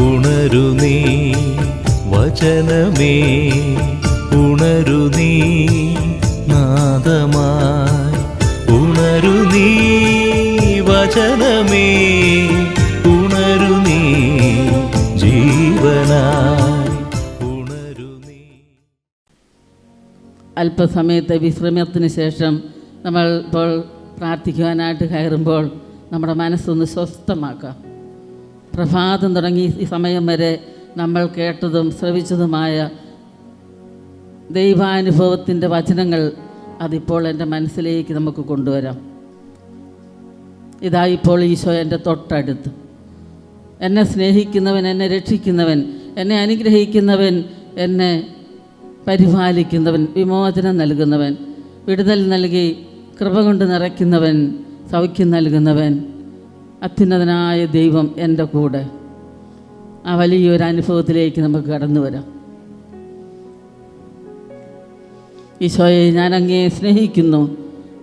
ഉണരു നീ വചനമേ, ഉണരു നീ നാദമായി, ഉണരു നീ വചനമേ, ഉണരു നീ ജീവനായി, ഉണരു നീ. അല്പസമയത്തെ വിശ്രമത്തിന് ശേഷം നമ്മൾ ഇപ്പോൾ പ്രാർത്ഥിക്കുവാനായിട്ട് കയറുമ്പോൾ നമ്മുടെ മനസ്സൊന്ന് സ്വസ്ഥമാക്കാം. പ്രഭാതം തുടങ്ങി ഈ സമയം വരെ നമ്മൾ കേട്ടതും ശ്രവിച്ചതുമായ ദൈവാനുഭവത്തിൻ്റെ വചനങ്ങൾ അതിപ്പോൾ എൻ്റെ മനസ്സിലേക്ക് നമുക്ക് കൊണ്ടുവരാം. ഇതാ ഇപ്പോൾ ഈശോ എൻ്റെ തൊട്ടടുത്ത്. എന്നെ സ്നേഹിക്കുന്നവൻ, എന്നെ രക്ഷിക്കുന്നവൻ, എന്നെ അനുഗ്രഹിക്കുന്നവൻ, എന്നെ പരിപാലിക്കുന്നവൻ, വിമോചനം നൽകുന്നവൻ, വിടുതൽ നൽകി കൃപ കൊണ്ട് നിറയ്ക്കുന്നവൻ, സൗഖ്യം നൽകുന്നവൻ, അത്യുന്നതനായ ദൈവം എൻ്റെ കൂടെ. ആ വലിയൊരു അനുഭവത്തിലേക്ക് നമുക്ക് കടന്നു വരാം. ഈശോയെ, ഞാൻ അങ്ങയെ സ്നേഹിക്കുന്നു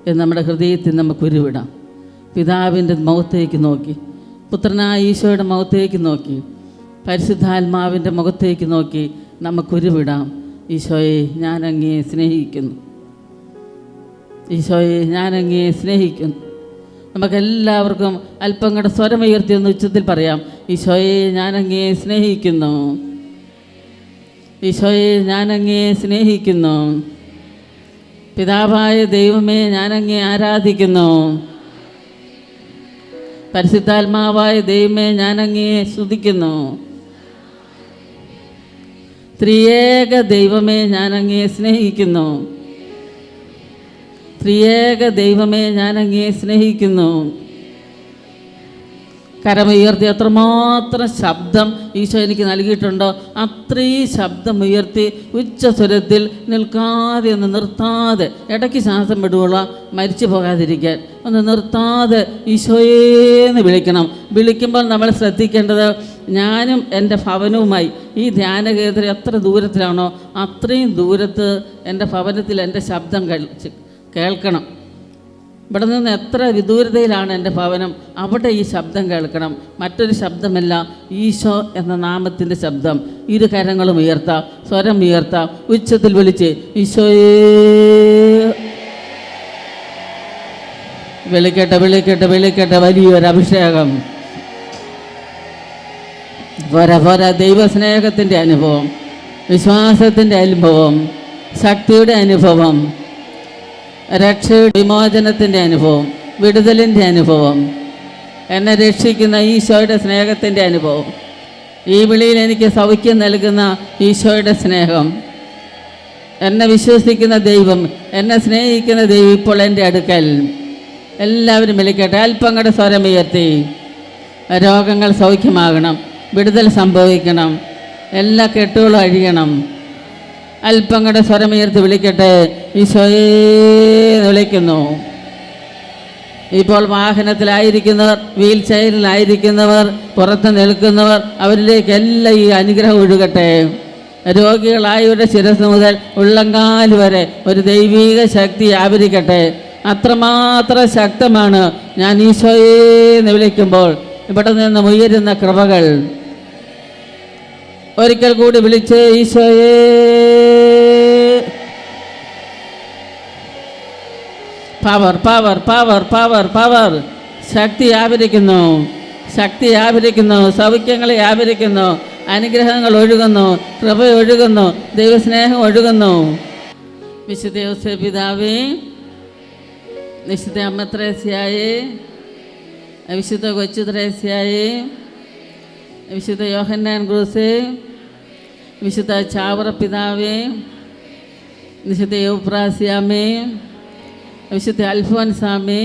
എന്ന് നമ്മുടെ ഹൃദയത്തിൽ നമുക്ക് ഉരുവിടാം. പിതാവിൻ്റെ മുഖത്തേക്ക് നോക്കി, പുത്രനായ ഈശോയുടെ മുഖത്തേക്ക് നോക്കി, പരിശുദ്ധാത്മാവിൻ്റെ മുഖത്തേക്ക് നോക്കി നമുക്ക് ഉരുവിടാം. ഈശോയെ, ഞാൻ അങ്ങയെ സ്നേഹിക്കുന്നു. ഈശോയെ, ഞാൻ അങ്ങയെ സ്നേഹിക്കുന്നു. നമുക്കെല്ലാവർക്കും അല്പം കൂടെ സ്വരമുയർത്തി ഒന്ന് ഉച്ചത്തിൽ പറയാം. ഈശോയെ, ഞാൻ അങ്ങയെ സ്നേഹിക്കുന്നു. ഈശോയെ, ഞാൻ അങ്ങയെ സ്നേഹിക്കുന്നു. പിതാവായ ദൈവമേ, ഞാൻ അങ്ങയെ ആരാധിക്കുന്നു. പരിശുദ്ധാത്മാവായ ദൈവമേ, ഞാൻ അങ്ങയെ സ്തുതിക്കുന്നു. ത്രിയേക ദൈവമേ, ഞാൻ അങ്ങയെ സ്നേഹിക്കുന്നു. ത്രിയേക ദൈവമേ, ഞാൻ അങ്ങയെ സ്നേഹിക്കുന്നു. കരമുയർത്തി എത്രമാത്രം ശബ്ദം ഈശോ എനിക്ക് നൽകിയിട്ടുണ്ടോ അത്രയും ശബ്ദം ഉയർത്തി ഉച്ചസ്വരത്തിൽ നിൽക്കാതെ ഒന്ന് നിർത്താതെ, ഇടയ്ക്ക് ശ്വാസം വിടുകയുള്ള മരിച്ചു പോകാതിരിക്കാൻ ഒന്ന് നിർത്താതെ ഈശോയേന്ന് വിളിക്കണം. വിളിക്കുമ്പോൾ നമ്മൾ ശ്രദ്ധിക്കേണ്ടത്, ഞാനും എൻ്റെ ഭവനവുമായി ഈ ധ്യാനകേന്ദ്രം എത്ര ദൂരത്തിലാണോ അത്രയും ദൂരത്ത് എൻ്റെ ഭവനത്തിൽ എൻ്റെ ശബ്ദം കേൾക്കണം. ഇവിടെ നിന്ന് എത്ര വിദൂരതയിലാണ് എൻ്റെ ഭവനം, അവിടെ ഈ ശബ്ദം കേൾക്കണം. മറ്റൊരു ശബ്ദമല്ല, ഈശോ എന്ന നാമത്തിൻ്റെ ശബ്ദം. ഇരു കരങ്ങളും ഉയർത്താം, സ്വരം ഉയർത്താം, ഉച്ചത്തിൽ വിളിച്ച് ഈശോയേ. വിളിക്കട്ടെ, വിളിക്കട്ടെ, വിളിക്കട്ടെ. വലിയൊരു അഭിഷേകം. പോരാ, ദൈവസ്നേഹത്തിൻ്റെ അനുഭവം, വിശ്വാസത്തിൻ്റെ അനുഭവം, ശക്തിയുടെ അനുഭവം, രക്ഷയുടെ വിമോചനത്തിൻ്റെ അനുഭവം, വിടുതലിൻ്റെ അനുഭവം, എന്നെ രക്ഷിക്കുന്ന ഈശോയുടെ സ്നേഹത്തിൻ്റെ അനുഭവം, ഈ വിളിയിൽ എനിക്ക് സൗഖ്യം നൽകുന്ന ഈശോയുടെ സ്നേഹം, എന്നെ വിശ്വസിക്കുന്ന ദൈവം, എന്നെ സ്നേഹിക്കുന്ന ദൈവം ഇപ്പോൾ എൻ്റെ അടുക്കൽ. എല്ലാവരും വിളിക്കട്ടെ, അല്പം കൂടെ സ്വരമുയർത്തി. രോഗങ്ങൾ സൗഖ്യമാകണം, വിടുതൽ സംഭവിക്കണം, എല്ലാ കെട്ടുകളും അഴിയണം. അല്പം കൂടെ സ്വരമുയർത്തി വിളിക്കട്ടെ, ഈശോയെ വിളിക്കുന്നു. ഇപ്പോൾ വാഹനത്തിലായിരിക്കുന്നവർ, വീൽ ചെയറിലായിരിക്കുന്നവർ, പുറത്ത് നിൽക്കുന്നവർ, അവരിലേക്കെല്ലാം ഈ അനുഗ്രഹം ഒഴുകട്ടെ. രോഗികളായവരുടെ ശിരസ് മുതൽ ഉള്ളങ്കാൽ വരെ ഒരു ദൈവീക ശക്തി ആവരിക്കട്ടെ. അത്രമാത്രം ശക്തമാണ് ഞാൻ ഈശോയെ വിളിക്കുമ്പോൾ ഇവിടെ നിന്ന് ഉയരുന്ന കൃപകൾ. ഒരിക്കൽ കൂടി വിളിച്ച് ഈശോയെ. Power power power power power. ശക്തി ആവരിക്കുന്നു, ശക്തി ആവരിക്കുന്നു, സൗഖ്യങ്ങളെ ആവരിക്കുന്നു, അനുഗ്രഹങ്ങൾ ഒഴുകുന്നു, കൃപ ഒഴുകുന്നു, ദൈവസ്നേഹം ഒഴുകുന്നു. വിശുദ്ധ യോസേപ്പ് പിതാവേ, വിശുദ്ധ അമ്മ ത്രേസ്യായേ, വിശുദ്ധ കൊച്ചു ത്രേസ്യായേ, വിശുദ്ധ യോഹന്നാൻ ക്രൂസേ, വിശുദ്ധ ചാവറ പിതാവേ, വിശുദ്ധ യൂപ്രാസ്യാമേ, വിശുദ്ധ അൽഫോൻസാമേ,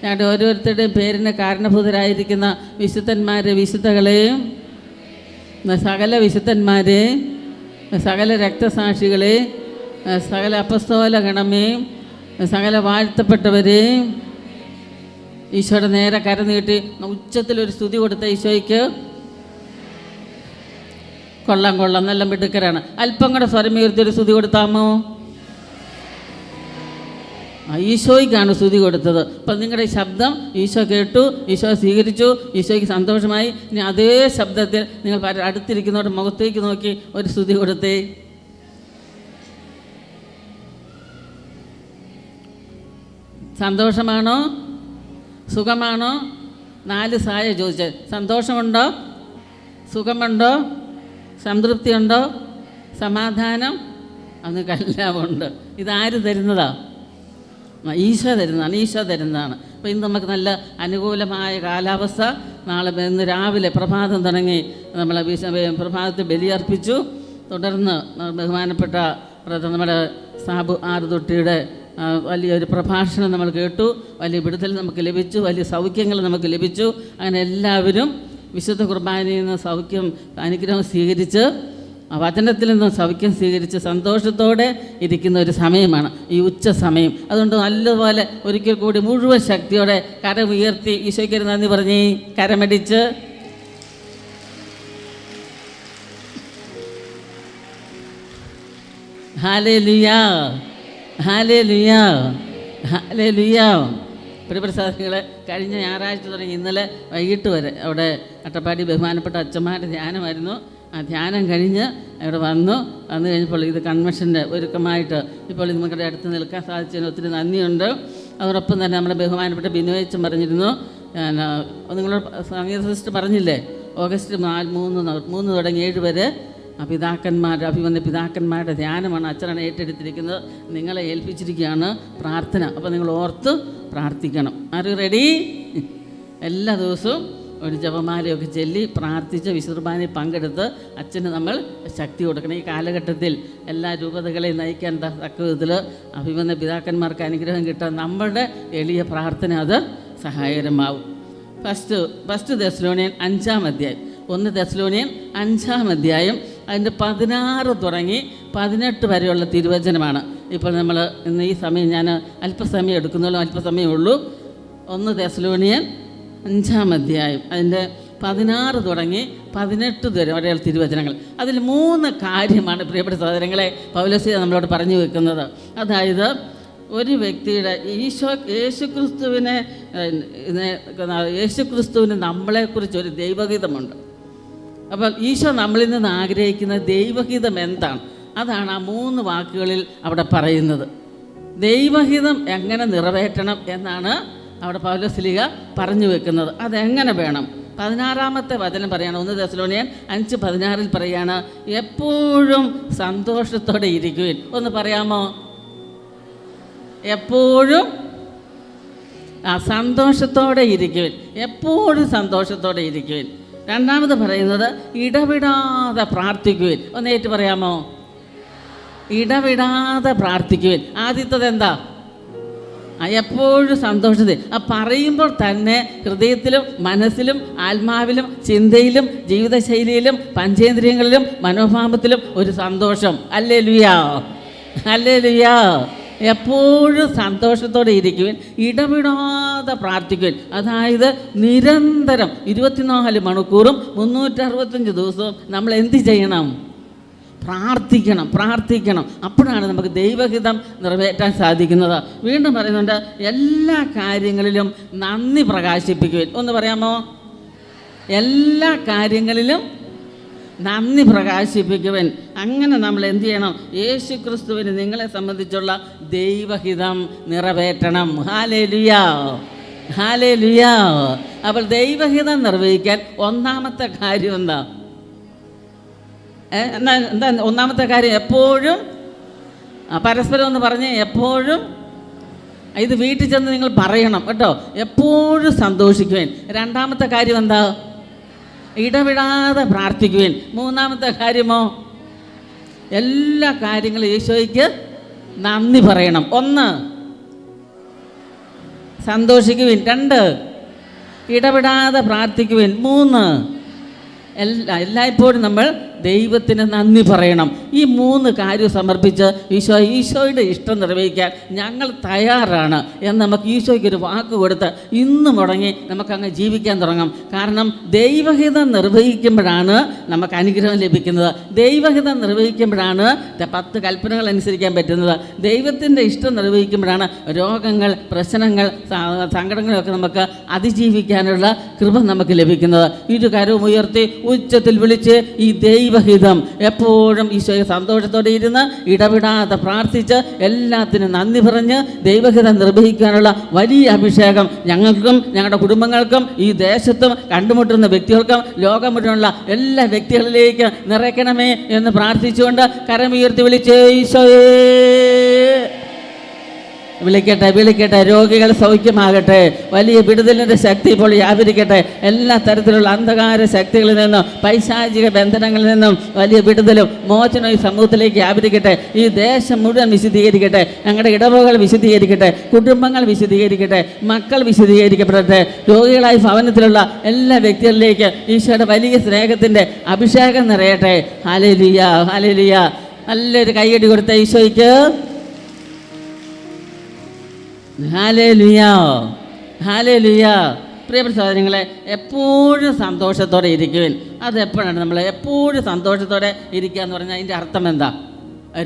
ഞങ്ങളുടെ ഓരോരുത്തരുടെയും പേരിന് കാരണഭൂതരായിരിക്കുന്ന വിശുദ്ധന്മാരെ, വിശുദ്ധകളെ, സകല വിശുദ്ധന്മാരെ, സകല രക്തസാക്ഷികളെ, സകല അപ്പസ്തോല ഗണമേ, സകല വാഴ്ത്തപ്പെട്ടവരെ, ഈശോയുടെ നേരെ കരനീട്ടി ഉച്ചത്തിലൊരു സ്തുതി കൊടുത്ത ഈശോയ്ക്ക്. കൊള്ളാം കൊള്ളാം, നല്ല മിടുക്കരാണ്. അല്പം കൂടെ സ്വരമുയർത്തിയൊരു സ്തുതി കൊടുത്താമോ? ഈശോയ്ക്കാണ് സ്തുതി കൊടുത്തത്. അപ്പം നിങ്ങളുടെ ശബ്ദം ഈശോ കേട്ടു, ഈശോ സ്വീകരിച്ചു, ഈശോയ്ക്ക് സന്തോഷമായി. ഇനി അതേ ശബ്ദത്തിൽ നിങ്ങൾ അടുത്തിരിക്കുന്നവരുടെ മുഖത്തേക്ക് നോക്കി ഒരു സ്തുതി കൊടുത്തേ. സന്തോഷമാണോ? സുഖമാണോ? 4 സായ ചോദിച്ചത്. സന്തോഷമുണ്ടോ? സുഖമുണ്ടോ? സംതൃപ്തിയുണ്ടോ? സമാധാനം? അതൊക്കെല്ലാം ഉണ്ട്. ഇതാര് തരുന്നതാ? ഈശോ തരുന്നതാണ്. ഈശോ തരുന്നതാണ്. അപ്പോൾ ഇന്ന് നമുക്ക് നല്ല അനുകൂലമായ കാലാവസ്ഥ. നാളെ ഇന്ന് രാവിലെ പ്രഭാതം തുടങ്ങി നമ്മൾ പ്രഭാതത്തിൽ ബലിയർപ്പിച്ചു. തുടർന്ന് ബഹുമാനപ്പെട്ട നമ്മുടെ സാബു ആറുതൊട്ടിയുടെ വലിയൊരു പ്രഭാഷണം നമ്മൾ കേട്ടു. വലിയ വിടുതൽ നമുക്ക് ലഭിച്ചു, വലിയ സൗഖ്യങ്ങൾ നമുക്ക് ലഭിച്ചു. അങ്ങനെ എല്ലാവരും വിശുദ്ധ കുർബാനയിൽ നിന്ന് സൗഖ്യം അനുഗ്രഹം സ്വീകരിച്ച്, വചനത്തിൽ നിന്ന് സൗഖ്യം സ്വീകരിച്ച് സന്തോഷത്തോടെ ഇരിക്കുന്ന ഒരു സമയമാണ് ഈ ഉച്ച സമയം. അതുകൊണ്ട് നല്ലതുപോലെ ഒരിക്കൽ കൂടി മുഴുവൻ ശക്തിയോടെ കരമുയർത്തി ഈശോയ്ക്ക് നന്ദി പറഞ്ഞ് കരമടിച്ച് ഹല്ലേലൂയാ, ഹല്ലേലൂയാ, ഹല്ലേലൂയാ. പ്രിയപ്രസാദികളെ, കഴിഞ്ഞ ഞായറാഴ്ച തുടങ്ങി ഇന്നലെ വൈകിട്ട് വരെ അവിടെ അട്ടപ്പാടി ബഹുമാനപ്പെട്ട അച്ഛന്മാരുടെ ധ്യാനമായിരുന്നു. ആ ധ്യാനം കഴിഞ്ഞ് അവിടെ വന്നു കഴിഞ്ഞപ്പോൾ ഇത് കൺവെൻഷൻ്റെ ഒരുക്കമായിട്ട് ഇപ്പോൾ നിങ്ങളുടെ അടുത്ത് നിൽക്കാൻ സാധിച്ചതിന് ഒത്തിരി നന്ദിയുണ്ട്. അതോടൊപ്പം തന്നെ നമ്മുടെ ബഹുമാനപ്പെട്ട ബിനോയച്ചൻ പറഞ്ഞിരുന്നു, നിങ്ങളോട് സംഗീത സിസ്റ്റർ പറഞ്ഞില്ലേ, ഓഗസ്റ്റ് 3 തുടങ്ങി 7 വരെ പിതാക്കന്മാരുടെ അഭിമന്യ പിതാക്കന്മാരുടെ ധ്യാനമാണ് അച്ഛനാണ് ഏറ്റെടുത്തിരിക്കുന്നത്. നിങ്ങളെ ഏൽപ്പിച്ചിരിക്കുകയാണ് പ്രാർത്ഥന. അപ്പോൾ നിങ്ങൾ ഓർത്ത് പ്രാർത്ഥിക്കണം. ആര് റെഡി? എല്ലാ ദിവസവും ഒരു ജപമാലയൊക്കെ ചൊല്ലി പ്രാർത്ഥിച്ച് വിശുദ്ധ കുർബാനയിൽ പങ്കെടുത്ത് അച്ഛന് നമ്മൾ ശക്തി കൊടുക്കണം. ഈ കാലഘട്ടത്തിൽ എല്ലാ രൂപതകളെയും നയിക്കാൻ തക്ക വിധത്തിൽ അഭിമന്യ പിതാക്കന്മാർക്ക് അനുഗ്രഹം കിട്ടാൻ നമ്മളുടെ എളിയ പ്രാർത്ഥന അത് സഹായകരമാവും. ഫസ്റ്റ് തെസ്സലോനിയൻ 5-ാം അധ്യായം, 1 തെസ്സലോനിയൻ 5-ാം അധ്യായം അതിൻ്റെ 16 തുടങ്ങി 18 വരെയുള്ള തിരുവചനമാണ്. ഇപ്പോൾ നമ്മൾ ഇന്ന് ഈ സമയം ഞാൻ അല്പസമയം എടുക്കുന്നുള്ളൂ, അല്പസമയമേ ഉള്ളൂ. 1 തെസ്സലോനിയൻ 5-ാം അധ്യായം അതിൻ്റെ 16 തുടങ്ങി 18 വരെയുള്ള തിരുവചനങ്ങൾ. അതിൽ 3 കാര്യമാണ് പ്രിയപ്പെട്ട സഹോദരങ്ങളെ പൗലോസ് നമ്മളോട് പറഞ്ഞു വെക്കുന്നത്. അതായത് ഒരു വ്യക്തിയുടെ യേശുക്രിസ്തുവിന് നമ്മളെക്കുറിച്ച് ഒരു ദൈവഹിതമുണ്ട്. അപ്പോൾ ഈശോ നമ്മളിൽ നിന്ന് ആഗ്രഹിക്കുന്ന ദൈവഹിതം എന്താണ്? അതാണ് ആ 3 വാക്കുകളിൽ അവിടെ പറയുന്നത്. ദൈവഹിതം എങ്ങനെ നിറവേറ്റണം എന്നാണ് അവിടെ പൗലോസ്ലീഹ പറഞ്ഞു വെക്കുന്നത്. അതെങ്ങനെ വേണം? 16-ാമത്തെ വചനം പറയാണ്, 1 തെസ്സലോനിയൻ 5:16 പറയാണ്, എപ്പോഴും സന്തോഷത്തോടെ ഇരിക്കുവിൻ. ഒന്ന് പറയാമോ? എപ്പോഴും സന്തോഷത്തോടെ ഇരിക്കുവിൻ, എപ്പോഴും സന്തോഷത്തോടെ ഇരിക്കുവിൻ. രണ്ടാമത് പറയുന്നത് ഇടവിടാതെ പ്രാർത്ഥിക്കുവിൻ. ഒന്ന് ഏറ്റു പറയാമോ? ഇടവിടാതെ പ്രാർത്ഥിക്കുവിൻ. ആദ്യത്തത് എന്താ? എപ്പോഴും സന്തോഷത്തിൽ. പറയുമ്പോൾ തന്നെ ഹൃദയത്തിലും മനസ്സിലും ആത്മാവിലും ചിന്തയിലും ജീവിതശൈലിയിലും പഞ്ചേന്ദ്രിയങ്ങളിലും മനോഭാവത്തിലും ഒരു സന്തോഷം. ഹല്ലേലൂയാ, ഹല്ലേലൂയാ. എപ്പോഴും സന്തോഷത്തോടെ ഇരിക്കുവിൻ, ഇടവിടാതെ പ്രാർത്ഥിക്കുവിൻ. അതായത് നിരന്തരം 24 മണിക്കൂറും 365 ദിവസവും നമ്മൾ എന്ത് ചെയ്യണം? പ്രാർത്ഥിക്കണം, പ്രാർത്ഥിക്കണം. അപ്പോഴാണ് നമുക്ക് ദൈവഹിതം നിറവേറ്റാൻ സാധിക്കുന്നത്. വീണ്ടും പറയുന്നുണ്ട്, എല്ലാ കാര്യങ്ങളിലും നന്ദി പ്രകാശിപ്പിക്കുവിൻ. ഒന്ന് പറയാമോ? എല്ലാ കാര്യങ്ങളിലും നന്ദി പ്രകാശിപ്പിക്കുവൻ. അങ്ങനെ നമ്മൾ എന്ത് ചെയ്യണം? യേശുക്രിസ്തുവിന് നിങ്ങളെ സംബന്ധിച്ചുള്ള ദൈവഹിതം നിറവേറ്റണം. ഹല്ലേലൂയാ, ഹല്ലേലൂയാ. അപ്പോൾ ദൈവഹിതം നിർവഹിക്കാൻ ഒന്നാമത്തെ കാര്യം എന്താ? എന്താ ഒന്നാമത്തെ കാര്യം? എപ്പോഴും പരസ്പരം ഒന്ന് പറഞ്ഞ്, എപ്പോഴും ഇത് വീട്ടിൽ ചെന്ന് നിങ്ങൾ പറയണം കേട്ടോ. എപ്പോഴും സന്തോഷിക്കുവേൻ. രണ്ടാമത്തെ കാര്യം എന്താ? ഇടവിടാതെ പ്രാർത്ഥിക്കുവിൻ. മൂന്നാമത്തെ കാര്യമോ? എല്ലാ കാര്യങ്ങളും ഈശോയ്ക്ക് നന്ദി പറയണം. 1 സന്തോഷിക്കുവിൻ. 2 ഇടവിടാതെ പ്രാർത്ഥിക്കുവിൻ. 3 എല്ലായ്പ്പോഴും നമ്മൾ ദൈവത്തിന് നന്ദി പറയണം. ഈ 3 കാര്യം സമർപ്പിച്ച് ഈശോയുടെ ഇഷ്ടം നിർവഹിക്കാൻ ഞങ്ങൾ തയ്യാറാണ് എന്ന് നമുക്ക് ഈശോയ്ക്കൊരു വാക്ക് കൊടുത്ത് ഇന്ന് മുടങ്ങി നമുക്കങ്ങ് ജീവിക്കാൻ തുടങ്ങാം. കാരണം ദൈവഹിതം നിർവഹിക്കുമ്പോഴാണ് നമുക്ക് അനുഗ്രഹം ലഭിക്കുന്നത്. ദൈവഹിതം നിർവഹിക്കുമ്പോഴാണ് 10 കൽപ്പനകൾ അനുസരിക്കാൻ പറ്റുന്നത്. ദൈവത്തിൻ്റെ ഇഷ്ടം നിർവഹിക്കുമ്പോഴാണ് രോഗങ്ങൾ, പ്രശ്നങ്ങൾ, സങ്കടങ്ങളൊക്കെ നമുക്ക് അതിജീവിക്കാനുള്ള കൃപ നമുക്ക് ലഭിക്കുന്നത്. ഇരു കരവും ഉയർത്തി ഉച്ചത്തിൽ വിളിച്ച് ഈ ദൈവഹിതം എപ്പോഴും ഈശോയെ സന്തോഷത്തോടെ ഇരുന്ന് ഇടപെടാതെ പ്രാർത്ഥിച്ച് എല്ലാത്തിനും നന്ദി പറഞ്ഞ് ദൈവഹിതം നിർവഹിക്കാനുള്ള വലിയ അഭിഷേകം ഞങ്ങൾക്കും ഞങ്ങളുടെ കുടുംബങ്ങൾക്കും ഈ ദേശത്തും കണ്ടുമുട്ടുന്ന വ്യക്തികൾക്കും ലോകം മുഴുവനുള്ള എല്ലാ വ്യക്തികളിലേക്ക് നിറയ്ക്കണമേ എന്ന് പ്രാർത്ഥിച്ചുകൊണ്ട് കരമുയർത്തി വിളിച്ച് ഈശോയേ വിളിക്കട്ടെ. രോഗികൾ സൗഖ്യമാകട്ടെ. വലിയ വിടുതലിൻ്റെ ശക്തി ഇപ്പോൾ വ്യാപരിക്കട്ടെ. എല്ലാ തരത്തിലുള്ള അന്ധകാര ശക്തികളിൽ നിന്നും പൈശാചിക ബന്ധനങ്ങളിൽ നിന്നും വലിയ വിടുതലും മോചനം ഈ സമൂഹത്തിലേക്ക് വ്യാപരിക്കട്ടെ. ഈ ദേശം മുഴുവൻ വിശുദ്ധീകരിക്കട്ടെ. ഞങ്ങളുടെ ഇടവകൾ വിശുദ്ധീകരിക്കട്ടെ. കുടുംബങ്ങൾ വിശുദ്ധീകരിക്കട്ടെ. മക്കൾ വിശുദ്ധീകരിക്കപ്പെടട്ടെ. രോഗികളായി ഭവനത്തിലുള്ള എല്ലാ വ്യക്തികളിലേക്ക് ഈശോയുടെ വലിയ സ്നേഹത്തിൻ്റെ അഭിഷേകം നിറയട്ടെ. Hallelujah, hallelujah. നല്ലൊരു കൈയടി കൊടുത്ത ഈശോയ്ക്ക്. Hallelujah, hallelujah. പ്രിയപ്പെട്ട സഹോദരങ്ങളെ, എപ്പോഴും സന്തോഷത്തോടെ ഇരിക്കുവിൻ. അതെപ്പോഴാണ് നമ്മൾ എപ്പോഴും സന്തോഷത്തോടെ ഇരിക്കുക എന്ന് പറഞ്ഞാൽ അതിൻ്റെ അർത്ഥം എന്താ?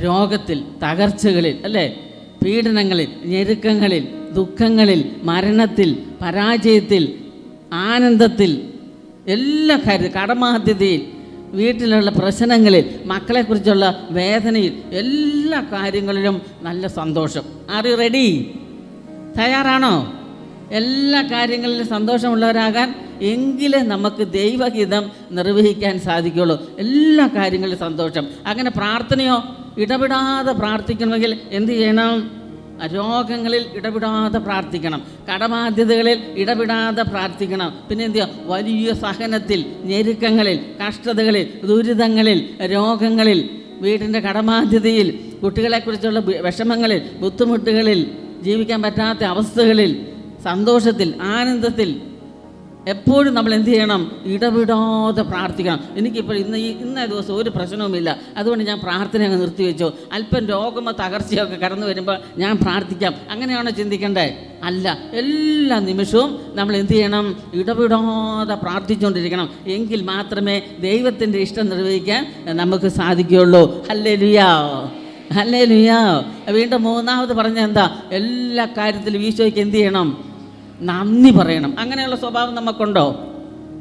രോഗത്തിൽ, തകർച്ചകളിൽ, അല്ലേ, പീഡനങ്ങളിൽ, ഞെരുക്കങ്ങളിൽ, ദുഃഖങ്ങളിൽ, മരണത്തിൽ, പരാജയത്തിൽ, ആനന്ദത്തിൽ, എല്ലാ കാര്യത്തിൽ, കടബാധ്യതയിൽ, വീട്ടിലുള്ള പ്രശ്നങ്ങളിൽ, മക്കളെക്കുറിച്ചുള്ള വേദനയിൽ, എല്ലാ കാര്യങ്ങളിലും നല്ല സന്തോഷം. Are you ready? തയ്യാറാണോ? എല്ലാ കാര്യങ്ങളിലും സന്തോഷമുള്ളവരാകാൻ എങ്കിലേ നമുക്ക് ദൈവഹിതം നിർവഹിക്കാൻ സാധിക്കുള്ളൂ. എല്ലാ കാര്യങ്ങളിലും സന്തോഷം. അങ്ങനെ പ്രാർത്ഥനയോ ഇടപെടാതെ പ്രാർത്ഥിക്കണമെങ്കിൽ എന്ത് ചെയ്യണം? രോഗങ്ങളിൽ ഇടപെടാതെ പ്രാർത്ഥിക്കണം. കടബാധ്യതകളിൽ ഇടപെടാതെ പ്രാർത്ഥിക്കണം. പിന്നെ എന്ത് ചെയ്യുക? വലിയ സഹനത്തിൽ, ഞെരുക്കങ്ങളിൽ, കഷ്ടതകളിൽ, ദുരിതങ്ങളിൽ, രോഗങ്ങളിൽ, വീടിൻ്റെ കടബാധ്യതയിൽ, കുട്ടികളെക്കുറിച്ചുള്ള വിഷമങ്ങളിൽ, ബുദ്ധിമുട്ടുകളിൽ, ജീവിക്കാൻ പറ്റാത്ത അവസ്ഥകളിൽ, സന്തോഷത്തിൽ, ആനന്ദത്തിൽ എപ്പോഴും നമ്മൾ എന്ത് ചെയ്യണം? ഇടപെടാതെ പ്രാർത്ഥിക്കണം. എനിക്കിപ്പോൾ ഇന്നേ ദിവസം ഒരു പ്രശ്നവുമില്ല, അതുകൊണ്ട് ഞാൻ പ്രാർത്ഥന അങ്ങ് നിർത്തിവെച്ചു. അല്പം രോഗമോ തകർച്ചയൊക്കെ കടന്നു വരുമ്പോൾ ഞാൻ പ്രാർത്ഥിക്കാം, അങ്ങനെയാണോ ചിന്തിക്കണ്ടേ? അല്ല, എല്ലാ നിമിഷവും നമ്മൾ എന്ത് ചെയ്യണം? ഇടപെടാതെ പ്രാർത്ഥിച്ചുകൊണ്ടിരിക്കണം. എങ്കിൽ മാത്രമേ ദൈവത്തിൻ്റെ ഇഷ്ടം നിർവഹിക്കാൻ നമുക്ക് സാധിക്കുകയുള്ളൂ. Hallelujah, hallelujah. വീണ്ടും 3ാമത് പറഞ്ഞ എന്താ? എല്ലാ കാര്യത്തിലും ഈശോയ്ക്ക് എന്ത് ചെയ്യണം? നന്ദി പറയണം. അങ്ങനെയുള്ള സ്വഭാവം നമുക്കുണ്ടോ?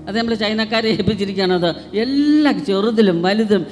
അത് നമ്മൾ ചൈനക്കാരെ ഏൽപ്പിച്ചിരിക്കുകയാണത്. എല്ലാ ചെറുതിലും വലുതും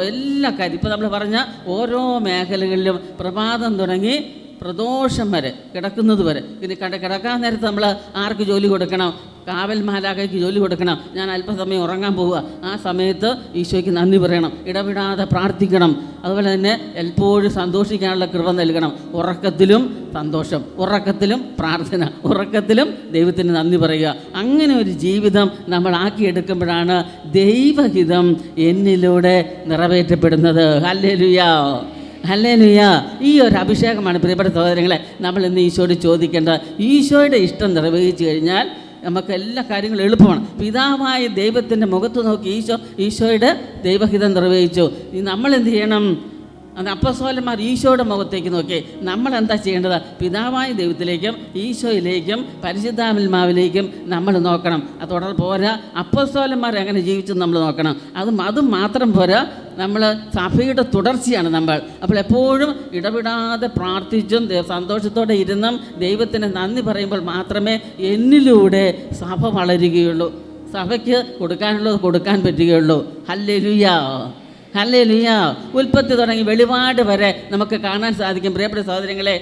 എല്ലാ കാര്യം ഇപ്പോൾ നമ്മൾ പറഞ്ഞ ഓരോ മേഖലകളിലും പ്രഭാതം തുടങ്ങി പ്രദോഷം വരെ, കിടക്കുന്നത് വരെ. ഇനി കിടക്കാൻ നേരത്ത് നമ്മൾ ആർക്ക് ജോലി കൊടുക്കണം? കാവൽ മാലാഖയ്ക്ക് ജോലി കൊടുക്കണം. ഞാൻ അല്പസമയം ഉറങ്ങാൻ പോവുക. ആ സമയത്ത് ഈശോയ്ക്ക് നന്ദി പറയണം, ഇടപെടാതെ പ്രാർത്ഥിക്കണം. അതുപോലെ തന്നെ എപ്പോഴും സന്തോഷിക്കാനുള്ള കൃപ നൽകണം. ഉറക്കത്തിലും സന്തോഷം, ഉറക്കത്തിലും പ്രാർത്ഥന, ഉറക്കത്തിലും ദൈവത്തിന് നന്ദി പറയുക. അങ്ങനെ ഒരു ജീവിതം നമ്മൾ ആക്കിയെടുക്കുമ്പോഴാണ് ദൈവഹിതം എന്നിലൂടെ നിറവേറ്റപ്പെടുന്നത്. Hallelujah, hallelujah. ഈ ഒരു അഭിഷേകമാണ് പ്രിയപ്പെട്ട സഹോദരങ്ങളെ നമ്മൾ ഇന്ന് ഈശോയോട് ചോദിക്കേണ്ടത്. ഈശോയുടെ ഇഷ്ടം നിർവഹിച്ചു കഴിഞ്ഞാൽ നമുക്ക് എല്ലാ കാര്യങ്ങളും എളുപ്പമാണ്. പിതാവായ ദൈവത്തിൻ്റെ മുഖത്ത് നോക്കി ഈശോയുടെ ദൈവഹിതം നിർവഹിച്ചു. നമ്മൾ എന്ത് ചെയ്യണം? അത് അപ്പോസ്തലന്മാർ ഈശോയുടെ മുഖത്തേക്ക് നോക്കി. നമ്മൾ എന്താ ചെയ്യേണ്ടത്? പിതാവായ ദൈവത്തിലേക്കും ഈശോയിലേക്കും പരിശുദ്ധാത്മാവിലേക്കും നമ്മൾ നോക്കണം. അത് തുടർന്ന് പോരാ, അപ്പോസ്തലന്മാർ എങ്ങനെ ജീവിച്ചു നമ്മൾ നോക്കണം. അതും മാത്രം പോരാ, നമ്മൾ സഭയുടെ തുടർച്ചയാണ് നമ്മൾ. അപ്പോൾ എപ്പോഴും ഇടപെടാതെ പ്രാർത്ഥിച്ചും സന്തോഷത്തോടെ ഇരുന്നും ദൈവത്തിന് നന്ദി പറയുമ്പോൾ മാത്രമേ എന്നിലൂടെ സഭ വളരുകയുള്ളൂ, സഭയ്ക്ക് കൊടുക്കാനുള്ളത് കൊടുക്കാൻ പറ്റുകയുള്ളൂ. Hallelujah, hallelujah. ഉൽപ്പത്തി തുടങ്ങി വെളിപാട് വരെ നമുക്ക് കാണാൻ സാധിക്കും. പ്രിയപ്പെട്ട സഹോദരങ്ങളെ,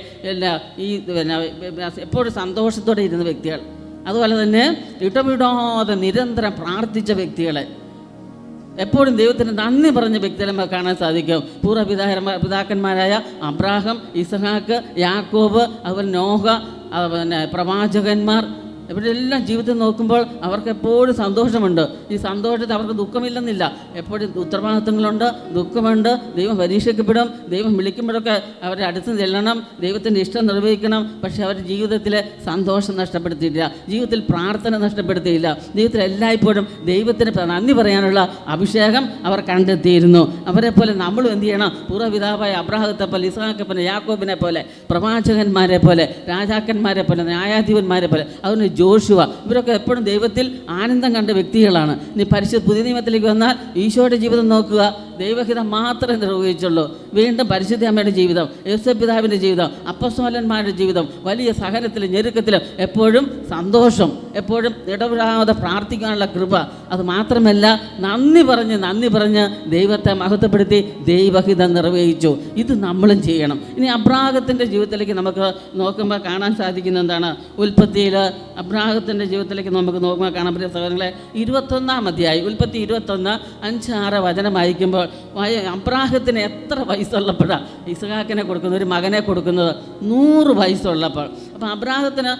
എപ്പോഴും സന്തോഷത്തോടെ ഇരുന്ന വ്യക്തികൾ, അതുപോലെ തന്നെ ഇടപെടാതെ നിരന്തരം പ്രാർത്ഥിച്ച വ്യക്തികളെ, എപ്പോഴും ദൈവത്തിന് നന്ദി പറഞ്ഞ വ്യക്തികളെ നമുക്ക് കാണാൻ സാധിക്കും. പിതാക്കന്മാരായ അബ്രാഹാം, ഇസഹാക്ക്, യാക്കോബ്, അതുപോലെ നോഹ, പിന്നെ പ്രവാചകന്മാർ, ഇവരെല്ലാം ജീവിതത്തിൽ നോക്കുമ്പോൾ അവർക്ക് എപ്പോഴും സന്തോഷമുണ്ട്. ഈ സന്തോഷത്തിൽ അവർക്ക് ദുഃഖമില്ലെന്നില്ല. എപ്പോഴും ഉത്തരവാദിത്തങ്ങളുണ്ട്, ദുഃഖമുണ്ട്. ദൈവം പരീക്ഷിക്കപ്പെടും, ദൈവം വിളിക്കുമ്പോഴൊക്കെ അവരുടെ അടുത്ത് ചെല്ലണം, ദൈവത്തിൻ്റെ ഇഷ്ടം നിർവഹിക്കണം. പക്ഷേ അവരുടെ ജീവിതത്തിലെ സന്തോഷം നഷ്ടപ്പെടുത്തിയില്ല, ജീവിതത്തിൽ പ്രാർത്ഥന നഷ്ടപ്പെടുത്തിയില്ല, ജീവിതത്തിൽ എല്ലായ്പ്പോഴും ദൈവത്തിന് നന്ദി പറയാനുള്ള അഭിഷേകം അവർ കണ്ടെത്തിയിരുന്നു. അവരെ പോലെ നമ്മളും എന്ത് ചെയ്യണം? പൂർവ്വപിതാവായ അബ്രാഹത്തെ പോലെ, ഇസ്ഹാക്കിനെ പോലെ, യാക്കോബിനെ പോലെ, പ്രവാചകന്മാരെ പോലെ, രാജാക്കന്മാരെ പോലെ, ന്യായാധിപന്മാരെ പോലെ, അതുകൊണ്ട് ജോഷുവ, ഇവരൊക്കെ എപ്പോഴും ദൈവത്തിൽ ആനന്ദം കണ്ട വ്യക്തികളാണ്. ഇനി പുതിയ നിയമത്തിലേക്ക് വന്നാൽ ഈശോയുടെ ജീവിതം നോക്കുക, ദൈവഹിതം മാത്രമേ നിർവഹിച്ചുള്ളൂ. വീണ്ടും പരിശുദ്ധ അമ്മയുടെ ജീവിതം, യേശു പിതാവിൻ്റെ ജീവിതം, അപ്പസ്തോലന്മാരുടെ ജീവിതം, വലിയ സഹനത്തിലും ഞെരുക്കത്തിലും എപ്പോഴും സന്തോഷം, എപ്പോഴും ഇടപെടാതെ പ്രാർത്ഥിക്കാനുള്ള കൃപ. അത് മാത്രമല്ല, നന്ദി പറഞ്ഞ് ദൈവത്തെ മഹത്വപ്പെടുത്തി ദൈവഹിതം നിർവഹിച്ചു. ഇത് നമ്മളും ചെയ്യണം. ഇനി അബ്രാഹത്തിൻ്റെ ജീവിതത്തിലേക്ക് നമുക്ക് നോക്കുമ്പോൾ കാണാൻ സാധിക്കുന്ന എന്താണ്? ഉൽപ്പത്തിയിൽ അബ്രാഹത്തിൻ്റെ ജീവിതത്തിലേക്ക് നമുക്ക് നോക്കുമ്പോൾ കാണാൻ പറ്റിയ സഹോദരങ്ങളെ, 21-ാം അധ്യായം, ഉൽപ്പത്തി 21, 5-6 വചനം വായിക്കുമ്പോൾ അബ്രാഹത്തിന് എത്ര വയസ്സുള്ളപ്പോഴാണ് ഇസ്ഹാക്കിനെ കൊടുക്കുന്നത്, ഒരു മകനെ കൊടുക്കുന്നത്? 100 വയസ്സുള്ളപ്പോൾ. അപ്പോൾ അബ്രാഹത്തിന്